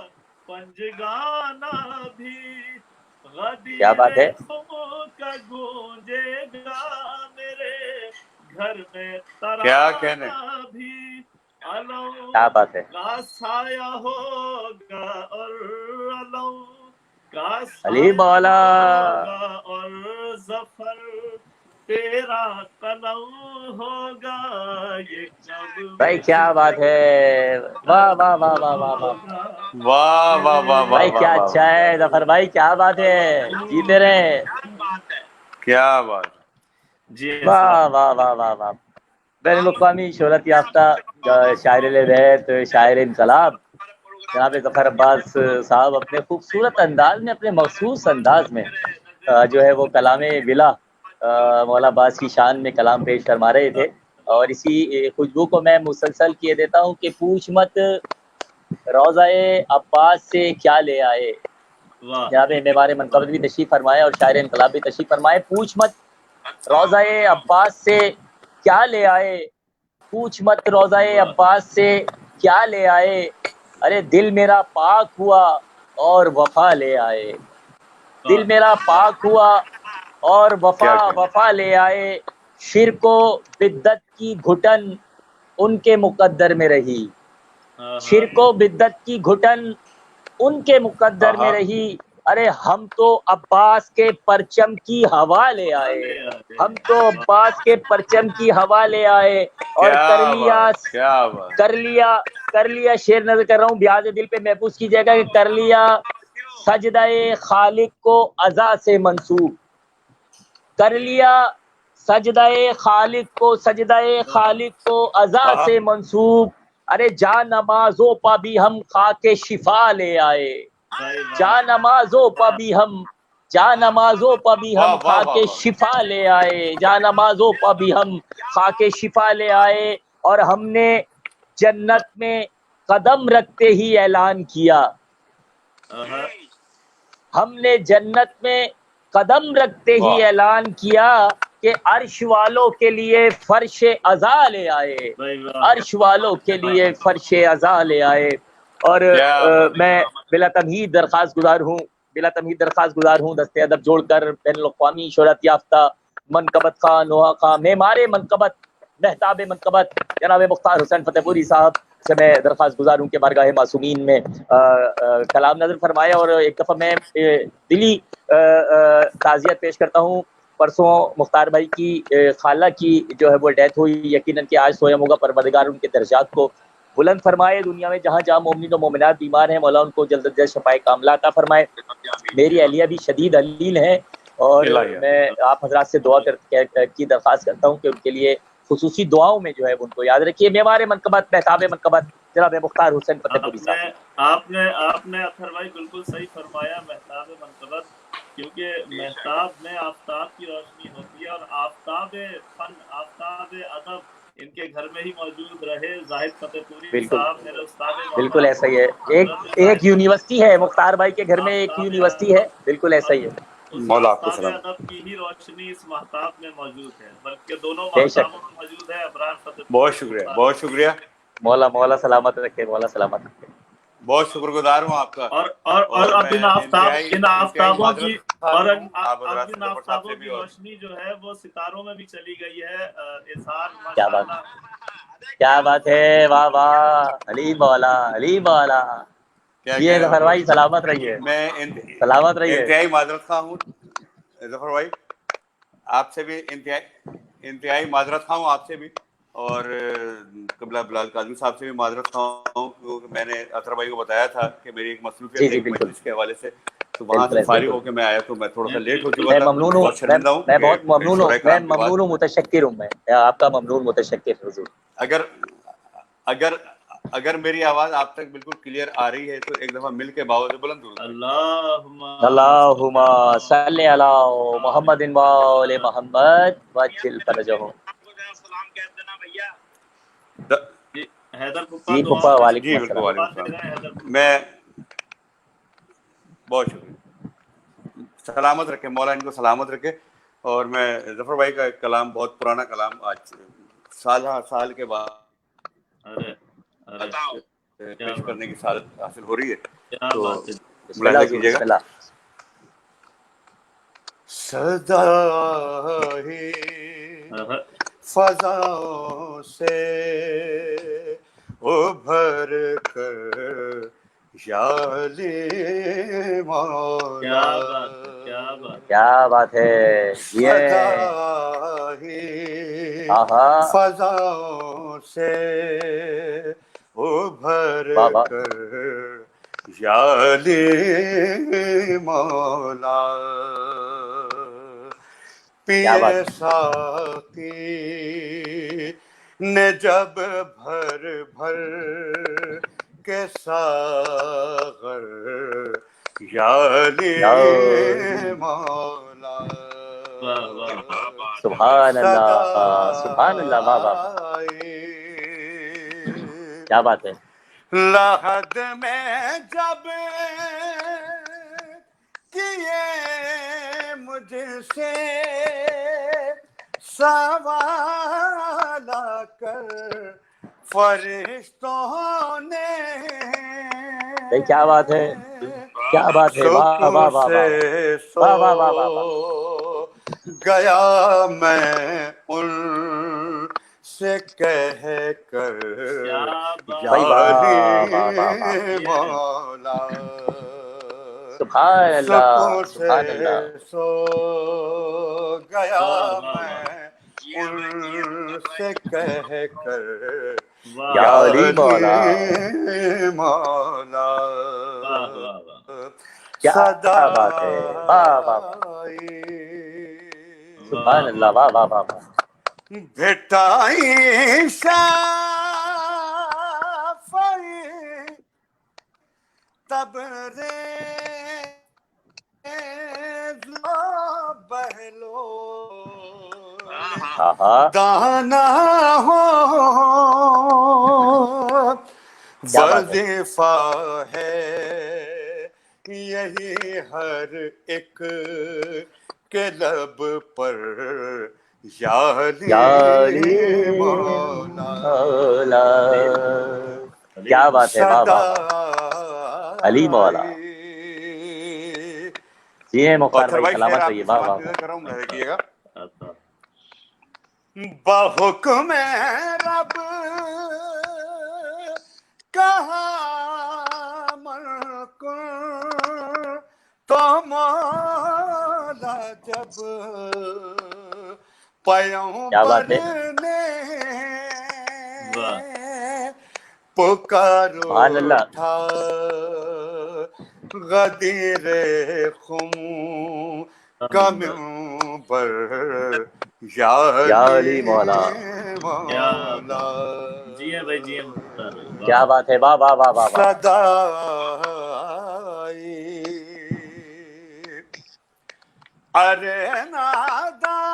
پنجگانہ بھی، کیا غدیر بات ہے، خوں کا گونجے گا میرے گھر میں کیا کہنے، ترانہ بھی، علم کیا بات ہے، کا سایہ ہوگا اور علم کا علی سایہ مولا، ہوگا اور ظفر تیرا قلم ہوگا، یہ کب بھائی مجھ کیا کو بات ہے، واہ واہ کرم واہ واہ واہ واہ، ہوگا واہ واہ واہ میرے واہ بھائی واہ کیا واہ، اچھا ہے ظفر بھائی، کیا بات ہے، جیتے رہے، کیا بات، جی السلام واہ واہ واہ واہ واہ، بین الاقوامی شہرت یافتہ شاعر بیت، شاعر انقلاب جناب ظفر عباس صاحب اپنے خوبصورت انداز میں، اپنے مخصوص انداز میں جو ہے وہ کلام ولا مولا عباس کی شان میں کلام پیش فرما رہے تھے، اور اسی خوشبو کو میں مسلسل کیے دیتا ہوں کہ پوچھ مت روضہ عباس سے کیا لے آئے، واہ جناب معمار منقبض بھی تشریف فرمائے اور شاعر انقلاب بھی تشریف فرمائے، پوچھ مت روضہ عباس سے کیا لے آئے، پوچھ مت روضہ واہ عباس سے کیا لے آئے، ارے دل میرا پاک ہوا اور وفا لے آئے، دل میرا پاک ہوا اور وفا لے آئے، شرک و بدعت کی گھٹن ان کے مقدر میں رہی، شرک و بدعت کی گھٹن ان کے مقدر میں رہی۔ ارے ہم تو عباس کے پرچم کی ہوا لے آئے، ہم تو عباس کے پرچم کی ہوا لے آئے، اور کر لیا شعر نظر کر رہا ہوں، بیاض دل پہ محفوظ کیجیے گا، کہ کر لیا سجدہ خالق کو عزا سے منسوب، کر لیا سجدہ خالق کو عزا سے منسوب۔ ارے جا نمازوں پا بھی ہم خاک شفا لے آئے، جا نمازوں پا بھی ہم خاک شفا لے آئے، جا نمازوں پا بھی ہم خاک شفا لے آئے، اور ہم نے جنت میں قدم رکھتے ہی اعلان کیا، ہم نے جنت میں قدم رکھتے ہی اعلان کیا کہ عرش والوں کے لیے فرش عزا لے آئے، عرش والوں کے لیے فرش عزا لے آئے۔ اور میں بلا تمہید درخواست گزار ہوں دست ادب جوڑ کر بین الاقوامی شہرت یافتہ منقبت خواہ نوحہ خواہ معمار منقبت مہتاب منقبت جناب مختار حسین فتح پوری صاحب سے میں درخواست گزار ہوں کہ بارگاہ معصومین میں کلام نظر فرمائے۔ اور ایک دفعہ میں دلی تعزیت پیش کرتا ہوں، پرسوں مختار بھائی کی خالہ کی جو ہے وہ ڈیتھ ہوئی، یقیناً کہ آج سوئم ہوگا، پروردگار ان کے درجات کو بلند فرمائے، دنیا میں جہاں جہاں مومنین و مومنات بیمار ہیں مولا ان کو جلد از جلد شفائے کاملہ عطا فرمائے۔ میری اہلیہ بھی شدید علیل ہے، اور میں آپ حضرات سے دعا کی درخواست کرتا ہوں کہ ان کے لیے خصوصی دعاؤں میں جو ہے ان کو یاد رکھیے۔ معمار منقبت مہتاب منقبت جناب مختار حسین فتح پوری صاحب۔ آپ نے اطہر بھائی بالکل صحیح فرمایا، مہتاب منقبت، کیونکہ مہتاب میں آفتاب کی روشنی ہوتی ہے، اور آفتاب فن، آفتاب ادب ان کے گھر میں ہی موجود رہے۔ زاہد فتح پوری صاحب میرے استاد، بالکل ایسا ہی ہے، ایک یونیورسٹی ہے مختار بھائی کے گھر میں، ایک یونیورسٹی ہے، بالکل ایسا ہی ہے۔ مولا آپ کو سلام۔ ادب کی ہی روشنی اس مہتاب میں موجود ہے، بلکہ دونوں مہتابوں میں موجود ہے۔ ابرار فتح، بہت شکریہ، بہت شکریہ، مولا سلامت رکھے، مولا سلامت رکھے۔ بہت شکر گزار ہوں آپ کا۔ اور اب ان آفتابوں کی روشنی جو ہے وہ ستاروں میں بھی چلی گئی ہے۔ اظہار ماشاءاللہ، کیا بات ہے، واہ واہ، علی مولا، علی مولا، یہ ظفر بھائی سلامت رہیے، میں سلامت رہیے۔ انتہائی معذرت خواہ ہوں ظفر بھائی، آپ سے بھی انتہائی معذرت خواہ ہوں آپ سے بھی، اور قبلہ بلال کاظمی صاحب سے بھی معذرت خواہ ہوں، کیونکہ میں نے اطہر بھائی کو بتایا تھا کہ میری ایک مصروفیت ہے ایک مجلس کے حوالے سے، تو وہاں سے فارغ ہو کے میں آیا تو میں تھوڑا سا لیٹ ہو چکا تھا۔ میں ممنون ہوں، میں بہت ممنون ہوں، میں ممنون ہوں، متشکر ہوں، میں آپ کا ممنون متشکر حضور۔ اگر میری آواز آپ تک بالکل کلیئر آ رہی ہے تو ایک دفعہ مل کے باوز بلند درود۔ اللہم صلی علی محمد و آل محمد وجل فرجہم۔ جی پھپھا، وعلیکم السلام۔ میں بہت شکریہ، سلامت رکھے مولا، ان کو سلامت رکھے۔ اور میں ظفر بھائی کا کلام، بہت پرانا کلام، آج سال کے بعد پیش کرنے کی سعادت حاصل ہو رہی ہے، تو ملاحظہ کیجیے گا۔ صدا ہی فضاؤں سے ابھر کر یا علی مولا، کیا بات ہے، صدا ہی فضاؤں سے ابھر کر یا علی مولا، پیے ساقی نے جب بھر بھر کے ساغر یا علی مولا، سبحان اللہ، سبحان اللہ، واہ واہ، کیا بات ہے۔ لحد میں جب کیے مجھ سے سوال کر فرشتوں نے، کیا بات ہے، کیا بات ہے، واہ واہ واہ واہ واہ واہ واہ واہ، گیا میں ان سے کہہ کر یا علی مولا سبحان اللہ سکوں سے سبحان اللہ سو گیا میں ان سے کہہ کر یا علی مولا مولا کیا صدا بات ہے واہ واہ سبحان اللہ واہ واہ واہ واہ بھٹائی شافعی تبریز بہلو دانا ہو وظیفہ ہے یہی ہر ایک کے لب پر یا علی مولا کیا بات ہے واہ واہ علی مولا جی مختار بھائی سلامت رہیے واہ واہ رکھیے گا بحکم رب کہاں ملکن تو مولا جب پیغمبر نے پکار اٹھا غدیر خم کا منبر یا علی مولا جی ہے بھائی جی کیا بات ہے واہ واہ واہ واہ ارے نادان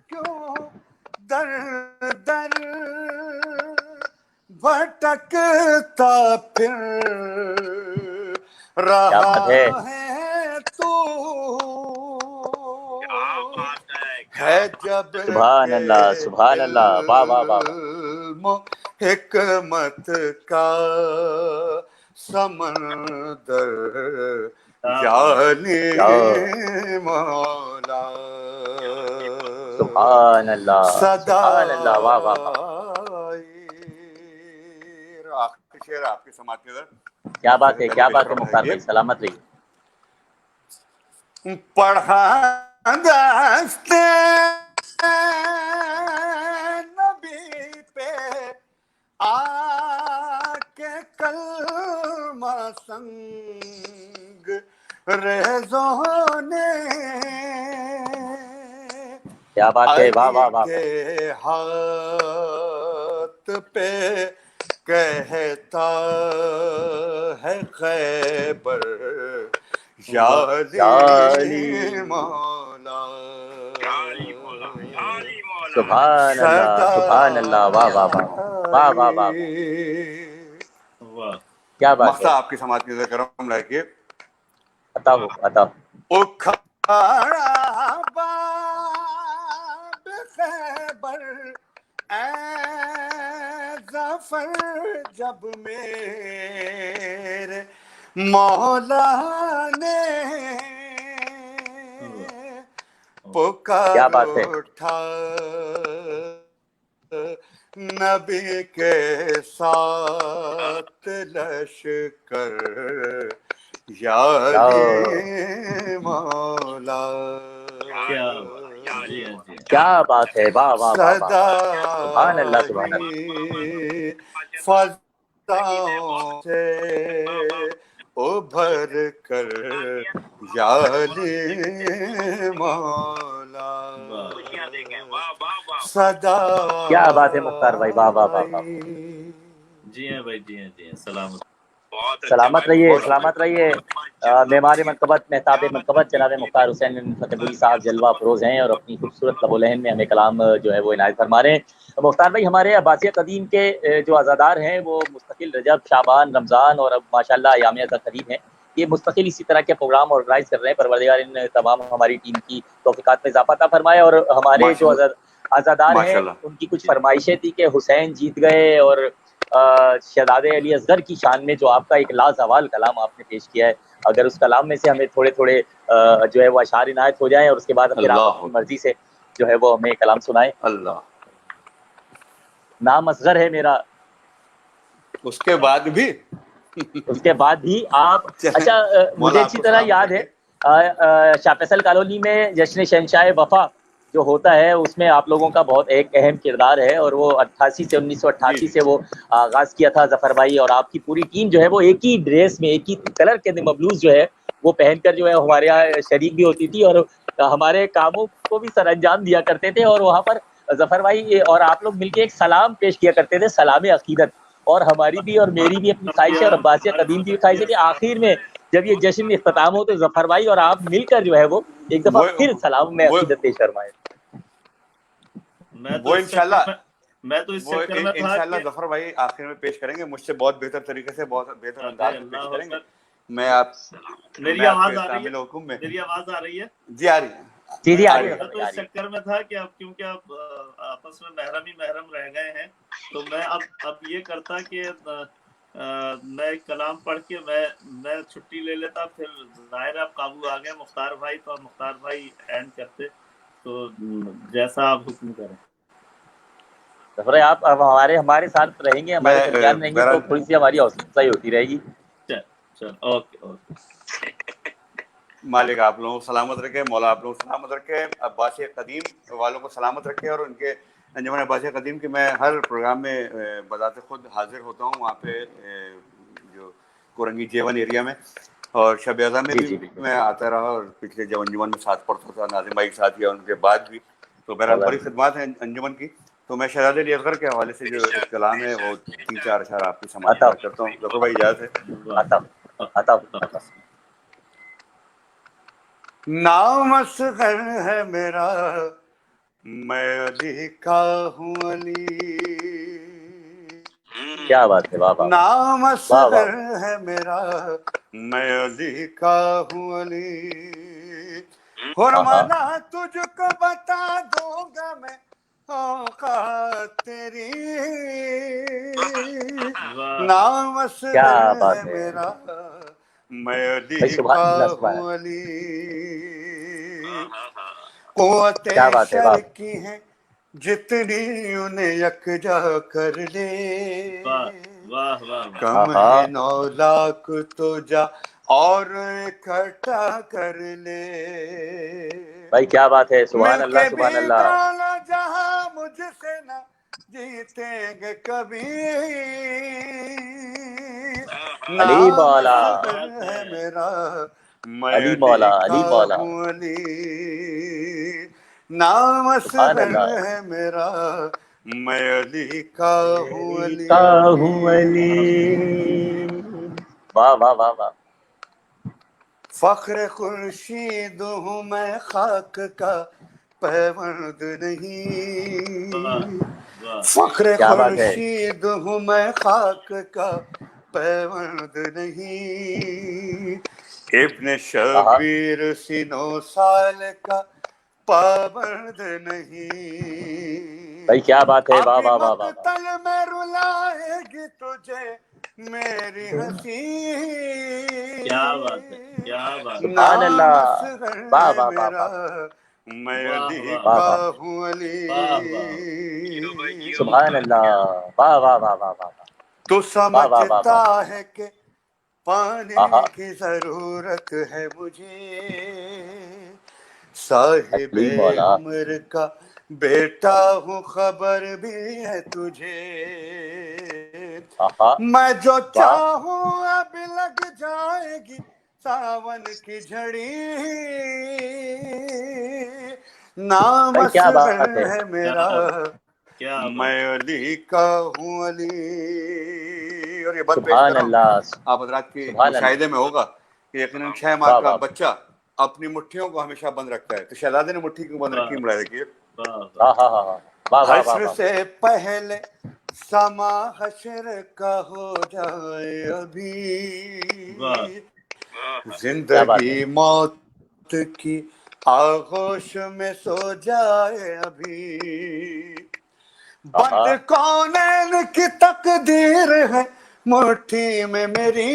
کیوں در در بھٹکتا پھر رہا ہے تو ہے جب سبحان اللہ سبحان اللہ واہ واہ واہ حکمت کا سمندر یا علی مولا سبحان اللہ سبحان اللہ واہ واہ آخری شعر آپ کی سماعت کے اندر کیا بات ہے مختار بھائی سلامت رہیے پڑھا دستے نبی پہ آ کے کلمہ سنگ ریزوں نے کیا بات ہے واہ واہ واہ کے ہاتھ پہ کہتا ہے خیبر یا علی مولا سبحان اللہ واہ واہ واہ واہ واہ واہ کیا بات ہے آپ کی سماعت میں کرم لے کے عطا ہو اکھاڑا باب خیبر اے ظفر جب میرے مولا نے پکار اٹھا نبی کے ساتھ لشکر یا علی مولا کیا بات ہے واہ واہ واہ سبحان اللہ سبحان اللہ فضاؤں سے ابھر کر یا علی مولا صدا کیا بات ہے مختار بھائی واہ واہ واہ جی ہیں بھائی جی ہیں سلامت رہیے معمار منقبت مہتاب منقبت جناب مختار حسین فتح پوری صاحب جلوہ افروز ہیں اور اپنی خوبصورت لب و لہن میں ہمیں کلام جو ہے وہ عنایت فرما رہے ہیں مختار بھائی ہمارے عباسیہ قدیم کے جو عزادار ہیں وہ مستقل رجب شعبان رمضان اور اب ماشاءاللہ ایام ازاں قریب ہیں یہ مستقل اسی طرح کے پروگرام آرگنائز کر رہے ہیں پروردگار ان تمام ہماری ٹیم کی توفیقات میں اضافہ عطا فرمائے اور ہمارے جو عزادار ہیں ان کی کچھ فرمائشیں تھی کہ حسین جیت گئے اور شہزادے علی اصغر کی شان میں جو آپ کا ایک لازوال کلام آپ نے پیش کیا ہے اگر اس کلام میں سے ہمیں تھوڑے تھوڑے جو ہے وہ اشعار عنایت ہو جائیں اور اس کے بعد پھر آپ اپنی مرضی سے جو ہے وہ ہمیں کلام سنائیں. اللہ نام اصغر ہے میرا. اس کے بعد بھی آپ اچھا مجھے اچھی طرح یاد ہے شاہ فیصل کالونی میں جشن شہنشاہ وفا جو ہوتا ہے اس میں آپ لوگوں کا بہت ایک اہم کردار ہے, اور وہ 1988 سے وہ آغاز کیا تھا ظفر بھائی, اور آپ کی پوری ٹیم جو ہے وہ ایک ہی ڈریس میں ایک ہی کلر کے مبلوز جو ہے وہ پہن کر جو ہے ہمارے یہاں شریک بھی ہوتی تھی اور ہمارے کاموں کو بھی سر انجام دیا کرتے تھے. اور وہاں پر ظفر بھائی اور آپ لوگ مل کے ایک سلام پیش کیا کرتے تھے, سلام عقیدت, اور ہماری بھی اور میری بھی اپنی خواہش ہے اور عباسیہ قدیم کی بھی خواہش ہے کہ آخر میں جب یہ جشن اختتام ہو تو ظفر بھائی اور آپ مل کر جو ہے وہ ایک دفعہ پھر سلام میں عقیدت پیش فرمائیں. وہ انشاءاللہ ظفر بھائی آخر میں پیش کریں گے, مجھ سے بہت بہتر طریقے سے, بہت بہتر انداز میں پیش کریں گے. میں آپ میری آواز آ رہی ہے؟ میری آواز آ رہی ہے؟ جی آ رہی ہے. جی آ رہی ہے. تو اس چکر میں تھا کہ اب کیونکہ اب آپس میں محرم ہی محرم رہ گئے ہیں, تو میں اب یہ کرتا کہ میں ایک کلام پڑھ کے میں چھٹی لے لیتا, پھر ظاہر آپ قابو آ گئے مختار بھائی, تو مختار بھائی اینڈ کرتے, تو جیسا آپ حکم کریں. ظفر آپ اب ہمارے ساتھ رہیں گے, ہمارے درمیان رہیں گے, تو تھوڑی سی ہماری حوصلہ افزائی ہوتی رہے گی. چل اوکے. مالک آپ لوگوں کو سلامت رکھے, مولا آپ لوگوں کو سلامت رکھے, عباسیہ قدیم والوں کو سلامت رکھے, اور ان کے انجمن عباسیہ قدیم کے میں ہر پروگرام میں بذات خود حاضر ہوتا ہوں وہاں پہ جو کورنگی جیون ایریا میں, اور شب اعضاء میں بھی میں آتا رہا, اور پچھلے جب انجمن میں ساتھ پڑھتا تھا ناظم بھائی کے ساتھ, یا ان کے بعد بھی, تو بہرحال بڑی خدمات ہیں انجمن کی. تو میں شہزاد علی اصغر کے حوالے سے جو ایک کلام ہے وہ 3-4 اشعار آپ کی سماعت کرتا ہوں. ظفر بھائی اجازت ہے؟ نام اصغر ہے میرا, میں علی کا ہوں علی. کیا بات ہے, واہ. نام اصغر ہے میرا, میں علی کا ہوں علی. حرمانا تجھ کو بتا دوں گا میں اوقات تیری. نام اصغر ہے میرا, میں علی کا ہوں علی. قوت شر کی ہیں جتنی انہیں یکجا کر لے, کم ہے 9 لاکھ تو جا اور اکٹھا کر لے. بھائی کیا بات ہے, سبحان اللہ سبحان اللہ. جہاں مجھ سے نہ جیتیں گے کبھی, علی مولا, ہے میرا, میں علی مولا, علی مولا, علی. نام اصغر ہے میرا, میں علی کا ہوں علی. واہ. فخر خورشید ہوں میں, خاک کا پیوند نہیں. فخر خورشید ہوں میں, خاک کا پیوند نہیں. ابن شبیر 9 سال کا پابند نہیں. بھائی کیا بات ہے, واہ. مقتل میں رلائے گی تجھے میری ہنسی. کیا بات ہے, سبحان اللہ, واہ. میں علی کا ہوں علی. سبحان اللہ, واہ. تو سمجھتا ہے کہ پانے کی ضرورت ہے مجھے, صاحب عمر کا بیٹا ہوں, خبر بھی ہے تجھے. میں جو چاہوں اب لگ جائے گی ساون کی جھڑی. نام اصغر ہے میرا, میں علی کا ہوں علی. اور یہ بات پیش کر رہا ہوں, آپ حضرات کے مشاہدے میں ہوگا کہ یقیناً 6 ماہ کا بچہ اپنی مٹھیوں کو ہمیشہ بند رکھتا ہے, تو شہزادے نے مٹھی کیوں بند رکھی, ملاحظہ کیے. حشر سے پہلے سما حشر کا ہو جائے ابھی, زندگی موت کی آغوش میں سو جائے ابھی. بند کونین کی تقدیر ہے مٹھی میں میری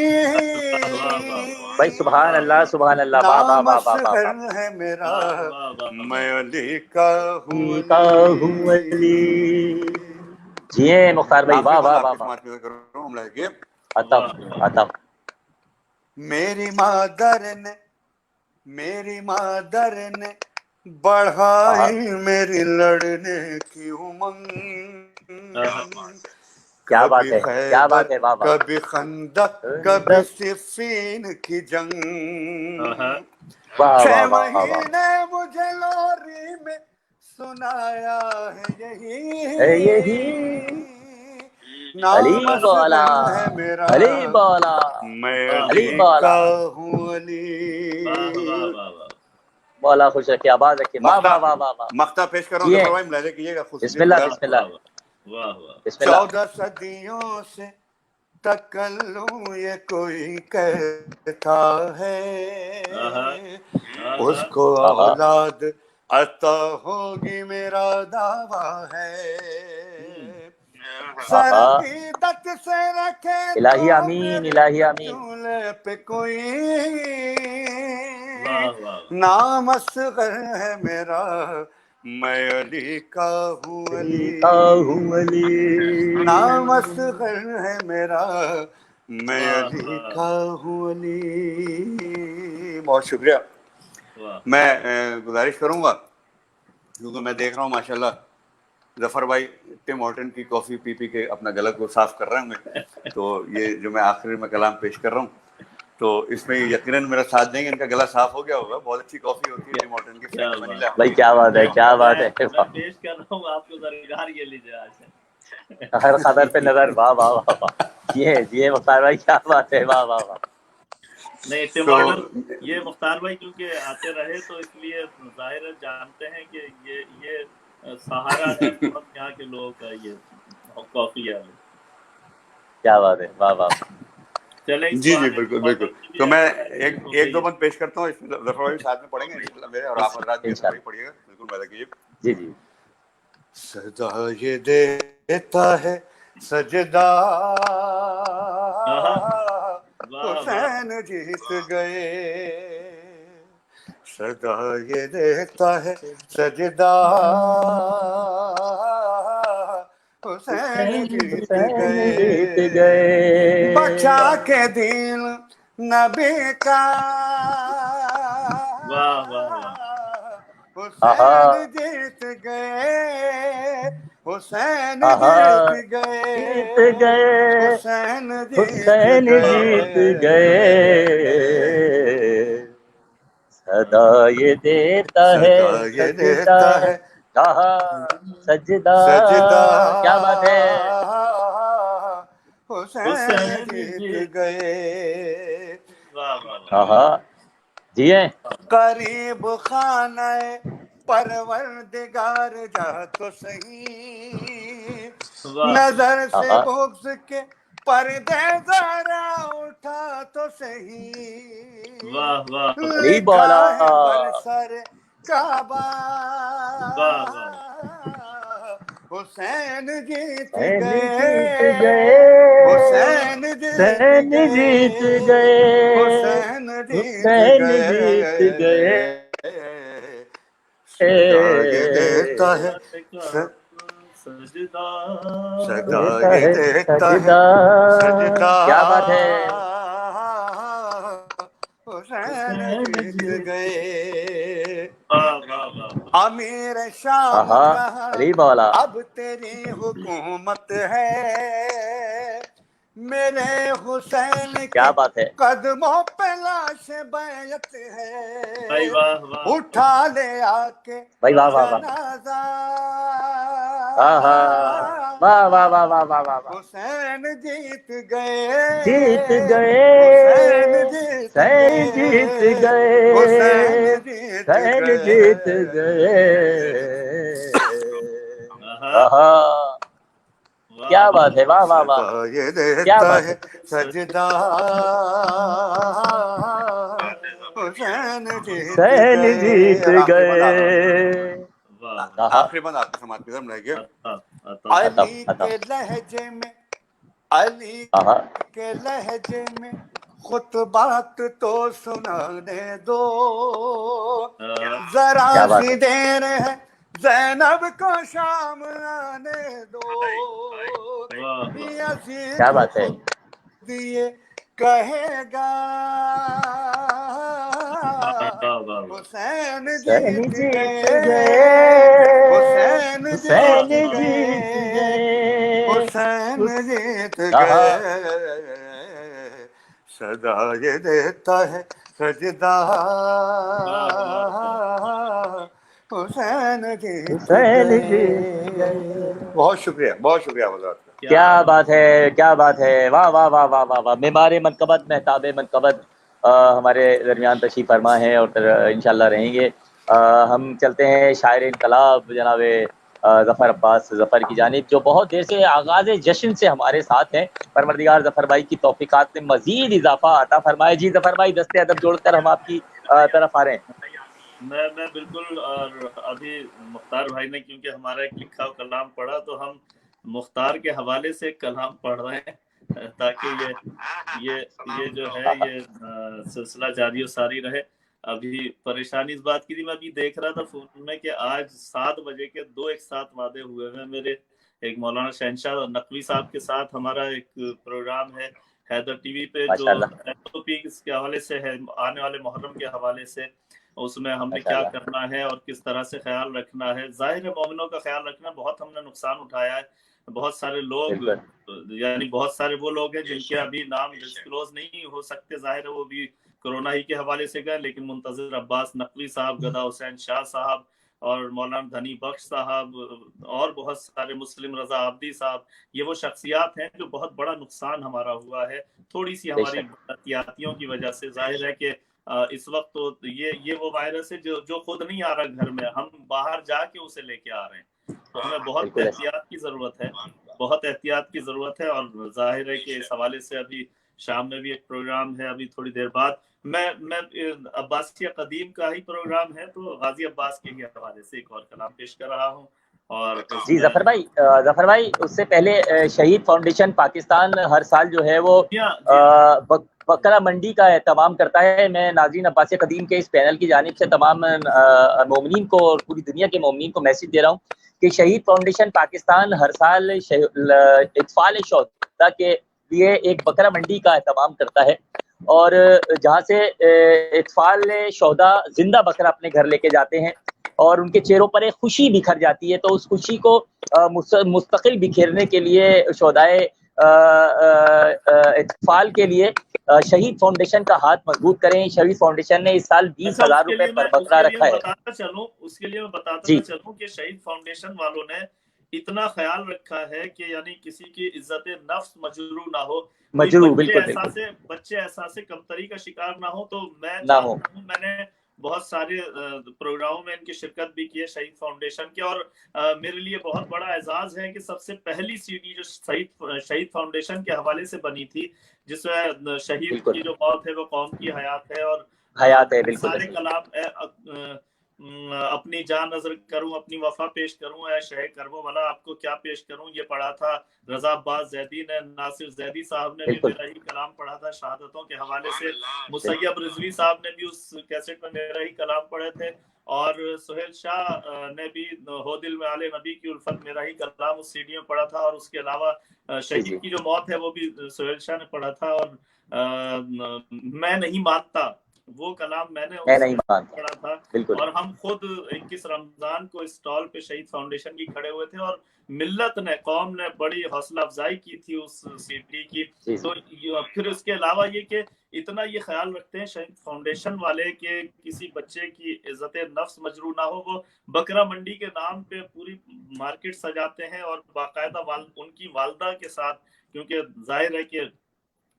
بھائی سبحان اللہ سبحان اللہ، واہ واہ نام واہ واہ واہ اصغر ہے میرا میں علی کا ہوں واہ علی. جی ہیں مختار بھائی، آخری واہ بند واہ آپ واہ کی واہ. سماعت میں کر رہا ہوں ہم لگے. عطف عطف. میری مادر نے بڑھائی میری لڑنے کی امنگ. کیا بات کبھی ہے، کیا خیبر بات ہے، واہ واہ. کبھی خندق کبھی صفین کی جنگ. واہ 6 واہ واہ واہ. مہینے مجھے لوری میں سنایا ہے یہی علی نام مولا، اصغر ہے میرا علی مولا، میں علی علی مولا. کا ہوں علی. مولا خوش رکھے، آباد رکھے. واہ واہ واہ واہ واہ. مختہ پیش کر رہا ہوں جی ہیں. ظفر بھائی، ملاحظہ کیجیے گا. بسم اللہ بسم اللہ بسم اللہ. 14 صدیوں سے تکلم یہ کوئی کہتا ہے اس کو اولاد عطا ہوگی میرا دعویٰ ہے. سر عقیدت سے رکھے الہی تو آمین، میرے الہی آمین. چولہے پہ کوئی نام اصغر ہے میرا میں علی کا ہوں علی. نام اصغر ہے میرا میں علی کا ہوں علی. بہت شکریہ. میں گزارش کروں گا کیونکہ میں دیکھ رہا ہوں ماشاءاللہ ظفر بھائی ٹم ہارٹن کی کافی پی پی کے اپنا گلا کو صاف کر رہے ہیں. تو یہ جو میں آخری میں کلام پیش کر رہا ہوں تو اس میں یقیناً میرا ساتھ دیں گے. ان کا گلا صاف ہو گیا ہوگا. بہت اچھی کافی ہوتی ہے ٹم ہارٹن کی فرینچ ونیلا. بھائی کیا بات ہے، کیا بات ہے. میں پیش کر رہا ہوں آپ کو درگاہ یہ لیجیے آج سے. ہر قدر پہ نظر. واہ واہ واہ واہ. جی ہیں جی ہیں مختار بھائی، کیا بات ہے. واہ واہ واہ. نہیں ٹم ہارٹن یہ مختار بھائی کیونکہ آتے رہے تو اس لیے ظاہر ہے جانتے ہیں کہ یہ سہارا ہے بہت یہاں کے لوگوں کا. یہ کافی ہے. کیا بات ہے. واہ واہ. چلیں جی جی بالکل بالکل. تو میں ایک دو بند پیش کرتا ہوں. اس میں ظفر بھائی ساتھ میں پڑھیں گے انشاءاللہ میرے، اور آپ حضرات بھی ظفر بھائی پڑھیے گا. بالکل وعدہ کیجیے. جی جی. صدا یہ دیتا ہے سجدہ حسین جیت گئے. صدا یہ دیتا ہے سجدہ حسین جیت گئے. بچا کے دل نبی کا حسین جیت گئے. حسین جیت گئے. حسین حسین جیت گئے. صدا یہ دیتا ہے یہ دیتا ہے کہا سجدہ. سجدہ. کیا بات ہے. حسین جیت گئے. جی ہیں. قریب خانہ پروردگار جا تو صحیح. نظر سے بغض کے پردے ذرا اٹھا تو صحیح. لکھا ہے برسر کعبہ حسین جیت گئے. حسین جیت گئے. حسین جیت گئے. صدا یہ دیتا ہے سجدہ. صدا یہ دیتا ہے سجدہ. کیا بات ہے. حسین جیت گئے. امیر شام کہاں علی مولا. اب تیری حکومت ہے. میرے حسین کیا بات ہے. قدموں پہ لاش بیعت ہے. اٹھا لے آ کے بھائی واہ واہ واہ. جنازہ. واہ واہ واہ واہ واہ واہ. حسین جیت گئے. جیت گئے. حسین جیت گئے. حسین جیت گئے. کیا بات ہے. واہ واہ واہ. یہ دیتا ہے سجدہ حسین جیت گئے. آخری بند آپ کی سماعت کی طرف رہ گیا. علی کے لہجے میں علی کے لہجے میں خطبات تو سنانے دو، ذرا سی دیر ہے زینب کو شام آنے دو، یزید خود یہ کہے گا حسین جیت گئے، حسین جیت گئے، حسین جیت گئے، صدا یہ دیتا ہے سجدہ حسین جیت گئے۔ بہت شکریہ، بہت شکریہ حضرات کا۔ کیا بات ہے، کیا بات ہے، واہ واہ واہ واہ واہ واہ، معمار منقبت، مہتاب منقبت ہمارے درمیان تشریف فرما ہے اور انشاءاللہ رہیں گے۔ ہم چلتے ہیں شاعر انقلاب جناب ظفر عباس ظفر کی جانب، جو بہت دیر سے آغاز جشن سے ہمارے ساتھ ہیں۔ پروردگار ظفر بھائی کی توفیقات میں مزید اضافہ عطا فرمائے۔ جی ظفر بھائی، دستے ادب جوڑ کر ہم آپ کی طرف آ رہے ہیں۔ میں بالکل، اور ابھی مختار بھائی نے کیونکہ ہمارا ایک لکھا کلام پڑھا تو ہم مختار کے حوالے سے کلام پڑھ رہے ہیں تاکہ یہ جو ہے یہ سلسلہ جاری و ساری رہے۔ ابھی پریشانی اس بات کی تھی، میں ابھی دیکھ رہا تھا فون میں کہ آج 7 بجے کے 2 ایک ساتھ وعدے ہوئے ہیں میرے، ایک مولانا شہنشاہ نقوی صاحب کے ساتھ ہمارا ایک پروگرام ہے حیدر ٹی وی پہ، جو SOP کے حوالے سے ہے، آنے والے محرم کے حوالے سے، اس میں ہم نے کیا کرنا ہے اور کس طرح سے خیال رکھنا ہے۔ ظاہر ہے مومنوں کا خیال رکھنا، بہت ہم نے نقصان اٹھایا ہے، بہت سارے لوگ، یعنی بہت سارے وہ لوگ ہیں جن کے ابھی نام ڈسکلوز نہیں ہو سکتے، ظاہر ہے وہ بھی کرونا ہی کے حوالے سے گئے، لیکن منتظر عباس نقوی صاحب، گدا حسین شاہ صاحب اور مولانا دھنی بخش صاحب اور بہت سارے، مسلم رضا عابدی صاحب، یہ وہ شخصیات ہیں جو بہت بڑا نقصان ہمارا ہوا ہے تھوڑی سی ہماری احتیاطیوں کی وجہ سے۔ ظاہر ہے کہ اس وقت تو یہ وہ وائرس ہے جو خود نہیں آ رہا گھر میں، ہم باہر جا کے اسے لے کے آ رہے ہیں، تو ہمیں بہت احتیاط کی ضرورت ہے، بہت احتیاط کی ضرورت ہے۔ اور ظاہر ہے کہ اس حوالے سے ابھی شام میں بھی ایک پروگرام ہے، ابھی تھوڑی دیر بعد میں عباسیہ قدیم کا ہی پروگرام ہے، تو غازی عباس کے ہی حوالے سے ایک اور کلام پیش کر رہا ہوں۔ اور جی ظفر بھائی اس سے پہلے شہید فاؤنڈیشن پاکستان ہر سال جو ہے وہ بکرا منڈی کا اہتمام کرتا ہے۔ میں ناظرین عباسیہ قدیم کے اس پینل کی جانب سے تمام مومنین کو اور پوری دنیا کے مومنین کو میسج دے رہا ہوں کہ شہید فاؤنڈیشن پاکستان ہر سال اطفال شہداء کے لیے ایک بکرا منڈی کا اہتمام کرتا ہے، اور جہاں سے اطفال شہداء زندہ بکرا اپنے گھر لے کے جاتے ہیں اور ان کے چہروں پر ایک خوشی بکھر جاتی ہے، تو اس خوشی کو مستقل بکھیرنے کے لیے شہدائے اطفال کے لیے شہید فاؤنڈیشن کا ہاتھ مضبوط کریں۔ شہید فاؤنڈیشن نے اس سال 20,000 روپے پر بکرا رکھا ہے۔ اس کے لیے میں بتاتا چلوں کہ شہید فاؤنڈیشن والوں نے اتنا خیال رکھا ہے کہ یعنی کسی کی عزت نفس مجروح نہ ہو، بچے احساس کمتری کا شکار نہ ہو۔ تو میں نے بہت سارے پروگراموں میں ان کی شرکت بھی کی ہے شہید فاؤنڈیشن کے، اور میرے لیے بہت بڑا اعزاز ہے کہ سب سے پہلی CD جو شہید فاؤنڈیشن کے حوالے سے بنی تھی، جس میں شہید کی جو موت ہے وہ قوم کی حیات ہے، اور سارے کلام اپنی جان نظر کروں، اپنی وفا پیش کروں، اے شہ کربو والا آپ کو کیا پیش کروں، یہ پڑھا تھا رضا عباس زیدی نے، ناصر زیدی صاحب نے بھی میرا ہی کلام پڑھا تھا شہادتوں کے حوالے سے، مسیب رضوی صاحب نے بھی اس کیسٹ میں میرا ہی کلام پڑھے تھے، اور سہیل شاہ نے بھی ہو دل میں آل نبی کی الفت میرا ہی کلام اس CD میں پڑھا تھا، اور اس کے علاوہ شہید کی جو موت ہے وہ بھی سہیل شاہ نے پڑھا تھا، اور میں نہیں مانتا وہ کلام میں نے پڑھا تھا، اور ہم خود 21 رمضان کو اس اسٹال پہ شہید فاؤنڈیشن کی کھڑے ہوئے تھے، اور ملت نے، قوم نے بڑی حوصلہ افزائی کی تھی اس CD کی۔ تو پھر اس کے علاوہ یہ کہ اتنا یہ خیال رکھتے ہیں شہید فاؤنڈیشن والے کہ کسی بچے کی عزت نفس مجروح نہ ہو، وہ بکرا منڈی کے نام پہ پوری مارکیٹ سجاتے ہیں، اور باقاعدہ ان کی والدہ کے ساتھ، کیونکہ ظاہر ہے کہ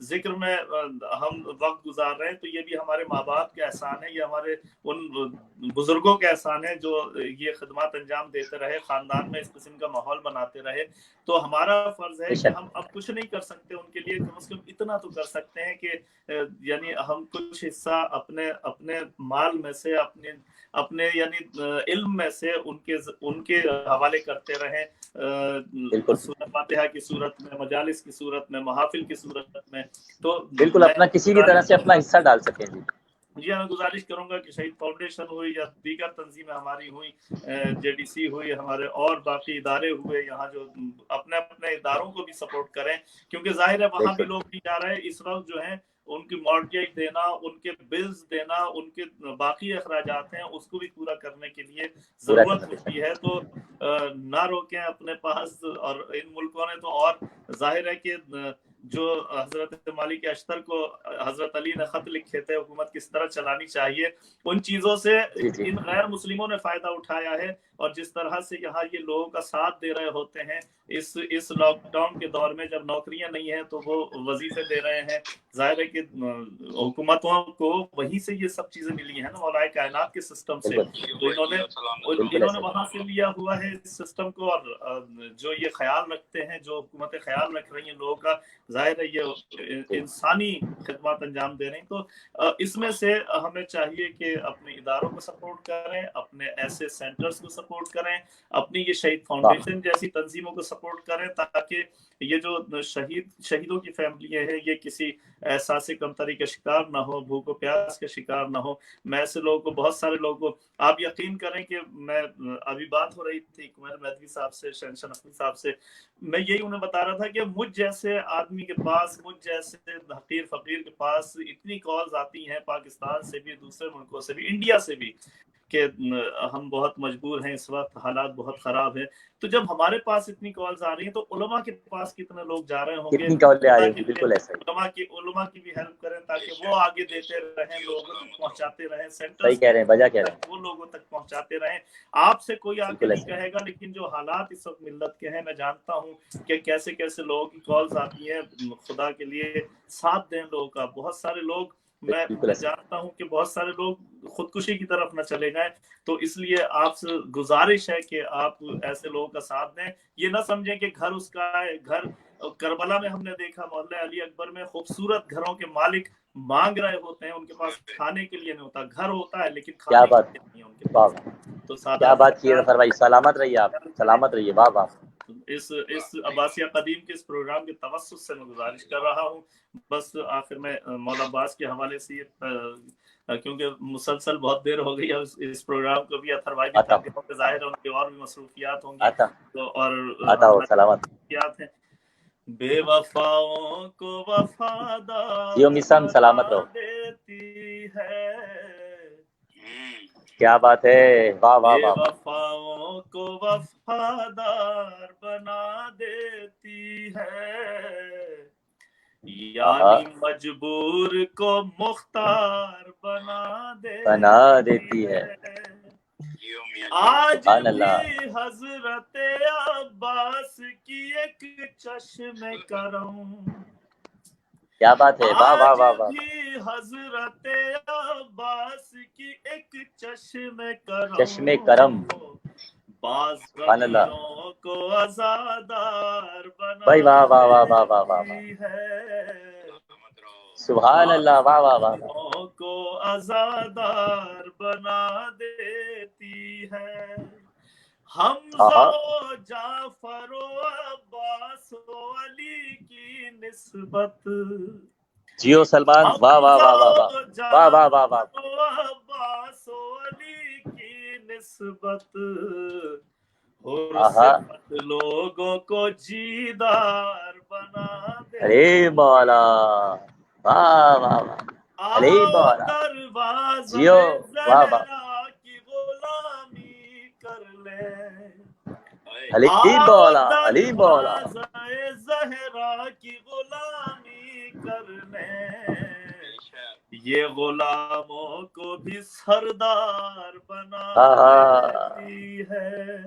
ذکر میں ہم وقت گزار رہے ہیں تو یہ بھی ہمارے ماں باپ کا احسان ہے، یہ ہمارے ان بزرگوں کا احسان ہے جو یہ خدمات انجام دیتے رہے، خاندان میں اس قسم کا ماحول بناتے رہے. تو ہمارا فرض ہے کہ ہم اب کچھ نہیں کر سکتے ان کے لیے، کم از کم اتنا تو کر سکتے ہیں کہ یعنی ہم کچھ حصہ اپنے مال میں سے، اپنے یعنی علم میں سے ان کے حوالے کرتے رہیں، سورہ فاتحہ کی صورت میں، مجالس کی صورت میں، محافل کی صورت میں. تو بالکل اپنا کسی بھی طرح سے اپنا حصہ ڈال سکیں. جی میں گزارش کروں گا کہ شہید فاؤنڈیشن ہوئی یا دیگر تنظیمیں ہماری ہوئی، JDC ہوئی، ہمارے اور باقی ادارے ہوئے، یہاں جو اپنے اداروں کو بھی سپورٹ کریں، کیونکہ ظاہر ہے وہاں بھی لوگ نہیں جا رہے اس وقت، جو ہیں ان کی مارگیج دینا، ان کے بلز دینا، ان کے باقی اخراجات ہیں اس کو بھی پورا کرنے کے لیے ضرورت ہوتی ہے. تو نہ روکیں اپنے پاس. اور ان ملکوں نے تو اور ظاہر ہے کہ جو حضرت مالک اشتر کو حضرت علی نے خط لکھے تھے حکومت کس طرح چلانی چاہیے، ان چیزوں سے ان غیر مسلموں نے فائدہ اٹھایا ہے. اور جس طرح سے یہاں یہ لوگوں کا ساتھ دے رہے ہوتے ہیں اس لاک ڈاؤن کے دور میں، جب نوکریاں نہیں ہیں تو وہ وظیفے دے رہے ہیں. ظاہر ہے کہ حکومتوں کو وہیں سے یہ سب چیزیں ملی ہیں نا، مولائے کائنات کے سسٹم سے. تو انہوں نے وہاں سے لیا ہوا ہے اس سسٹم کو. اور جو یہ خیال رکھتے ہیں، جو حکومتیں خیال رکھ رہی ہیں لوگوں کا، ظاہر ہے یہ انسانی خدمات انجام دے رہی ہیں. تو اس میں سے ہمیں چاہیے کہ اپنے اداروں کو سپورٹ کریں، اپنے ایسے سینٹرز کو سپورٹ کریں، اپنی یہ شہید فاؤنڈیشن جیسی تنظیموں کو سپورٹ کریں، تاکہ یہ جو شہیدوں کی فیملیاں ہیں یہ کسی احساس کمتری کا شکار نہ ہو، بھوک و پیاس کا شکار نہ ہو. میں ایسے لوگوں کو، بہت سارے لوگوں کو، آپ یقین کریں کہ میں ابھی بات ہو رہی تھی قمر مہدوی صاحب سے، شہنشاہ نقوی صاحب سے، میں یہی انہیں بتا رہا تھا کہ مجھ جیسے آدمی کے پاس، مجھ جیسے حقیر فقیر کے پاس اتنی کالز آتی ہیں پاکستان سے بھی، دوسرے ملکوں سے بھی، انڈیا سے بھی، کہ ہم بہت مجبور ہیں اس وقت، حالات بہت خراب ہیں. تو جب ہمارے پاس اتنی کالز آ رہی ہیں تو علماء کے پاس کتنے لوگ جا رہے ہوں گے. علماء کی بھی ہیلپ کریں تاکہ وہ آگے دیتے رہیں، لوگوں تک پہنچاتے رہیں، سینٹرز وہ لوگوں تک پہنچاتے رہیں. آپ سے کوئی آ کے نہیں کہے گا، لیکن جو حالات اس وقت ملت کے ہیں، میں جانتا ہوں کہ کیسے کیسے لوگوں کی کالز آتی ہیں. خدا کے لیے ساتھ دیں لوگوں کا. بہت سارے لوگ، میں جانتا ہوں کہ بہت سارے لوگ خودکشی کی طرف نہ چلے گئے. تو اس لیے آپ سے گزارش ہے کہ آپ ایسے لوگوں کا ساتھ دیں. یہ نہ سمجھیں کہ گھر اس کا ہے. گھر کربلا میں ہم نے دیکھا، محلہ علی اکبر میں خوبصورت گھروں کے مالک مانگ رہے ہوتے ہیں، ان کے پاس کھانے کے لیے نہیں ہوتا. گھر ہوتا ہے لیکن کھانے کے لیے نہیں ہے ان کے پاس. تو کیا بات کی ہے ظفر بھائی، سلامت رہیے آپ، سلامت رہیے. واہ واہ. اس عباسیہ قدیم کے اس پروگرام کے توسط سے میں گزارش کر رہا ہوں. بس آخر میں مولا عباس کے حوالے سے، کیونکہ مسلسل بہت دیر ہو گئی اس پروگرام کو بھی، اطہر بھائی بھی تھک گئے ہوں، ظاہر ہے ان کی اور بھی مصروفیات ہوں گی. اور سلامت ہیں. بے وفاؤں کو وفادار دیتی ہے، کیا بات ہے. واہ واہ واہ. بے وفاؤں کو وفادار بنا دیتی ہے، یعنی مجبور کو مختار بنا دیتی ہے. آج بھی حضرت عباس کی ایک چشم کرم، کیا بات ہے. واہ واہ واہ واہ. آج بھی حضرت عباس کی ایک چشم کرم بعض غمیوں کو عزادار بھائی. واہ واہ واہ واہ واہ واہ. دیتی ہے، سبحان اللہ. واہ واہ واہ. کو عزادار بنا دیتی ہے. حمزہ و جعفر و عباس و علی کی نسبت، جیو سلمان. واہ واہ واہ واہ واہ واہ واہ واہ. عباس و علی کی نسبت، حرصت لوگوں کو جیدار بنا دے. ارے مولا. واہ واہ واہ. ارے مولا. دروازہ جیو. واہ واہ. کی غلامی کر لے، علی مولا. علی مولا. زہرا کی غلامی کر لیں، یہ غلاموں کو بھی سردار بنا دیتی ہے.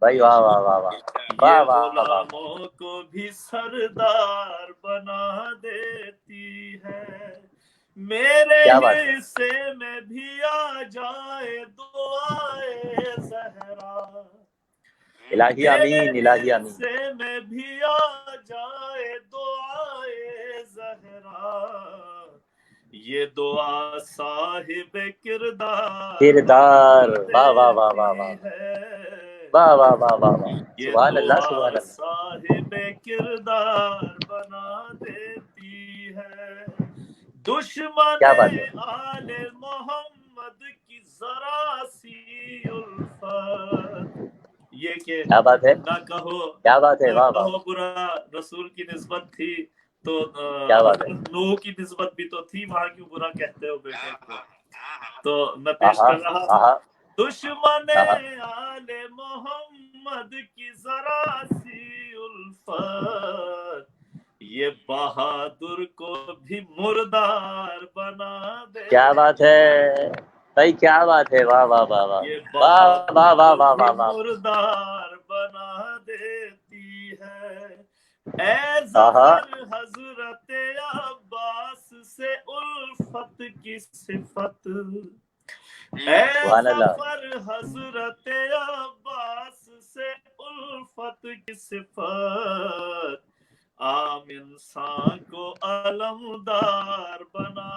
بھائی واہ واہ واہ واہ واہ یہ واہ واہ غلاموں کو بھی سردار بنا دیتی ہے، میرے کیا بات ہے حصے میں بھی آ جائے دعائے زہرا، الہی آمین الہی آمین حصے میں بھی آ جائے دعائے زہرا، یہ دعا صاحب کردار کردار واہ واہ واہ واہ واہ دیتی ہے، واہ واہ واہ واہ واہ یہ سبحان اللہ دعا سبحان اللہ صاحب کردار بنا دیتی ہے، دشمن کیا بات ہے آل محمد کی ذرا سی الفت، یہ کہ کیا بات ہے نہ کہو کیا بات ہے واہ واہ برا، رسول کی نسبت تھی تو کیا بات ہے حضرت نوح کی نسبت بھی تو تھی، وہاں کیوں برا کہتے ہو بیٹے کو؟ تو میں پیش آہا کر رہا ہوں، آہا دشمن آہا آل محمد کی ذرا سی الفت، یہ بہادر کو بھی مردار بنا دے، کیا بات ہے بھائی کیا بات ہے واہ واہ واہ واہ یہ واہ واہ بہادر واہ کو واہ بھی واہ واہ مردار بنا دیتی ہے، اے آہا ظفر حضرت عباس سے الفت کی صفت، اے سبحان اللہ ظفر حضرت عباس سے الفت کی صفت، عام انسان کو علمدار بنا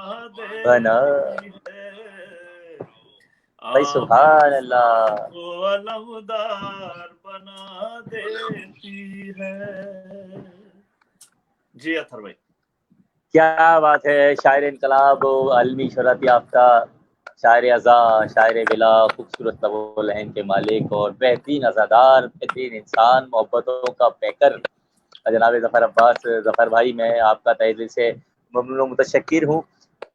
بنا دیتی ہے، بھائی عام سبحان انسان اللہ کو علمدار بنا دیتی ہے۔ جی اطہر بھائی کیا بات ہے شاعر انقلاب عالمی شہرت یافتہ شاعر ازاں شاعر بلا خوبصورت لب و لہن کے مالک اور بہترین ازادار بہترین انسان محبتوں کا پیکر جناب ظفر عباس ظفر بھائی، میں آپ کا تہہ دل سے ممنون و متشکر ہوں۔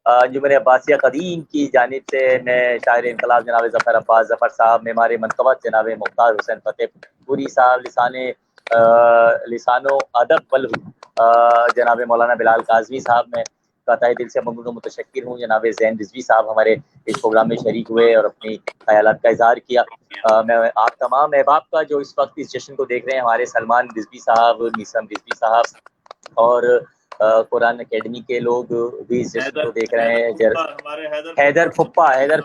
انجمن عباسیہ قدیم کی جانب سے میں شاعر انقلاب جناب ظفر عباس ظفر صاحب، معمار منقبت جناب مختار حسین فتح پوری صاحب، لسان و ادب بل جناب مولانا بلال کاظمی صاحب، میں کا تہہ دل سے ممنون و متشکر ہوں۔ جناب زین رضوی صاحب ہمارے اس پروگرام میں شریک ہوئے اور اپنی خیالات کا اظہار کیا۔ میں آپ تمام احباب کا جو اس وقت اس جشن کو دیکھ رہے ہیں، ہمارے سلمان رضوی صاحب، نیسم رضوی صاحب اور قرآن اکیڈمی کے لوگ بھی اس جشن کو دیکھ رہے ہیں، ہمارے حیدر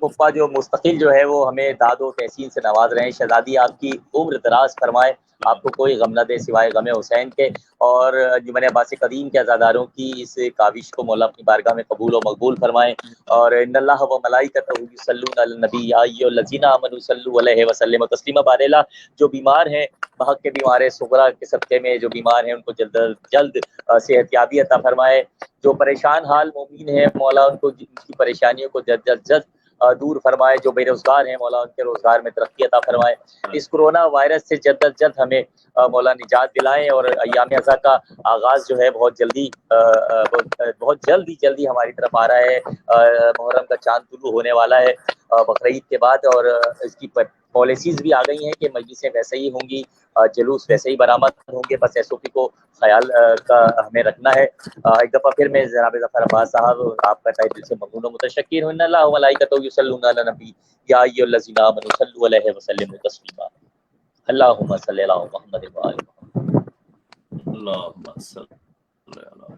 پھپا جو مستقل جو ہے وہ ہمیں داد و تحسین سے نواز رہے ہیں۔ شہزادی آپ کی عمر دراز فرمائے، آپ کو کوئی غم نہ دے سوائے غم حسین کے، اور انجمن عباس قدیم کے عزاداروں کی اس کاوش کو مولا اپنی بارگاہ میں قبول و مقبول فرمائے۔ اور ان اللہ و ملائکتہ یصلون علی النبی یا ایھا الذین آمنوا صلوا علیہ وسلموا تسلیما۔ بارلا جو بیمار ہیں، بحق کے بیمار صغرا کے صدقے میں جو بیمار ہیں ان کو جلد صحت یابی عطا فرمائے، جو پریشان حال مومن ہیں مولا ان کو ان کی پریشانیوں کو جلد دور فرمائے، جو بے روزگار ہیں مولا ان کے روزگار میں ترقی عطا فرمائے، اس کرونا وائرس سے جلد ہمیں مولا نجات دلائیں، اور ایام ازا کا آغاز جو ہے بہت جلدی ہماری طرف آ رہا ہے۔ محرم کا چاند طلوع ہونے والا ہے بقرعید کے بعد، اور اس کی پالیسیز بھی آ گئی ہیں کہ مجلسیں ویسے ہی ہوں گی، جلوس ویسے ہی برآمد ہوں گے، بس ایس او پی کو خیال کا ہمیں رکھنا ہے۔ ایک دفعہ پھر میں جناب ظفر عباس صاحب آپ کا تہہ دل سے ممنون و متشکر ہوں۔ ان اللہ و ملائکتہ یصلون علی النبی یا ایھا الذین آمنوا صلوا علیہ وسلموا تسلیما۔ اللہم صلی علی محمد و آل محمد۔ اللہم صلی علی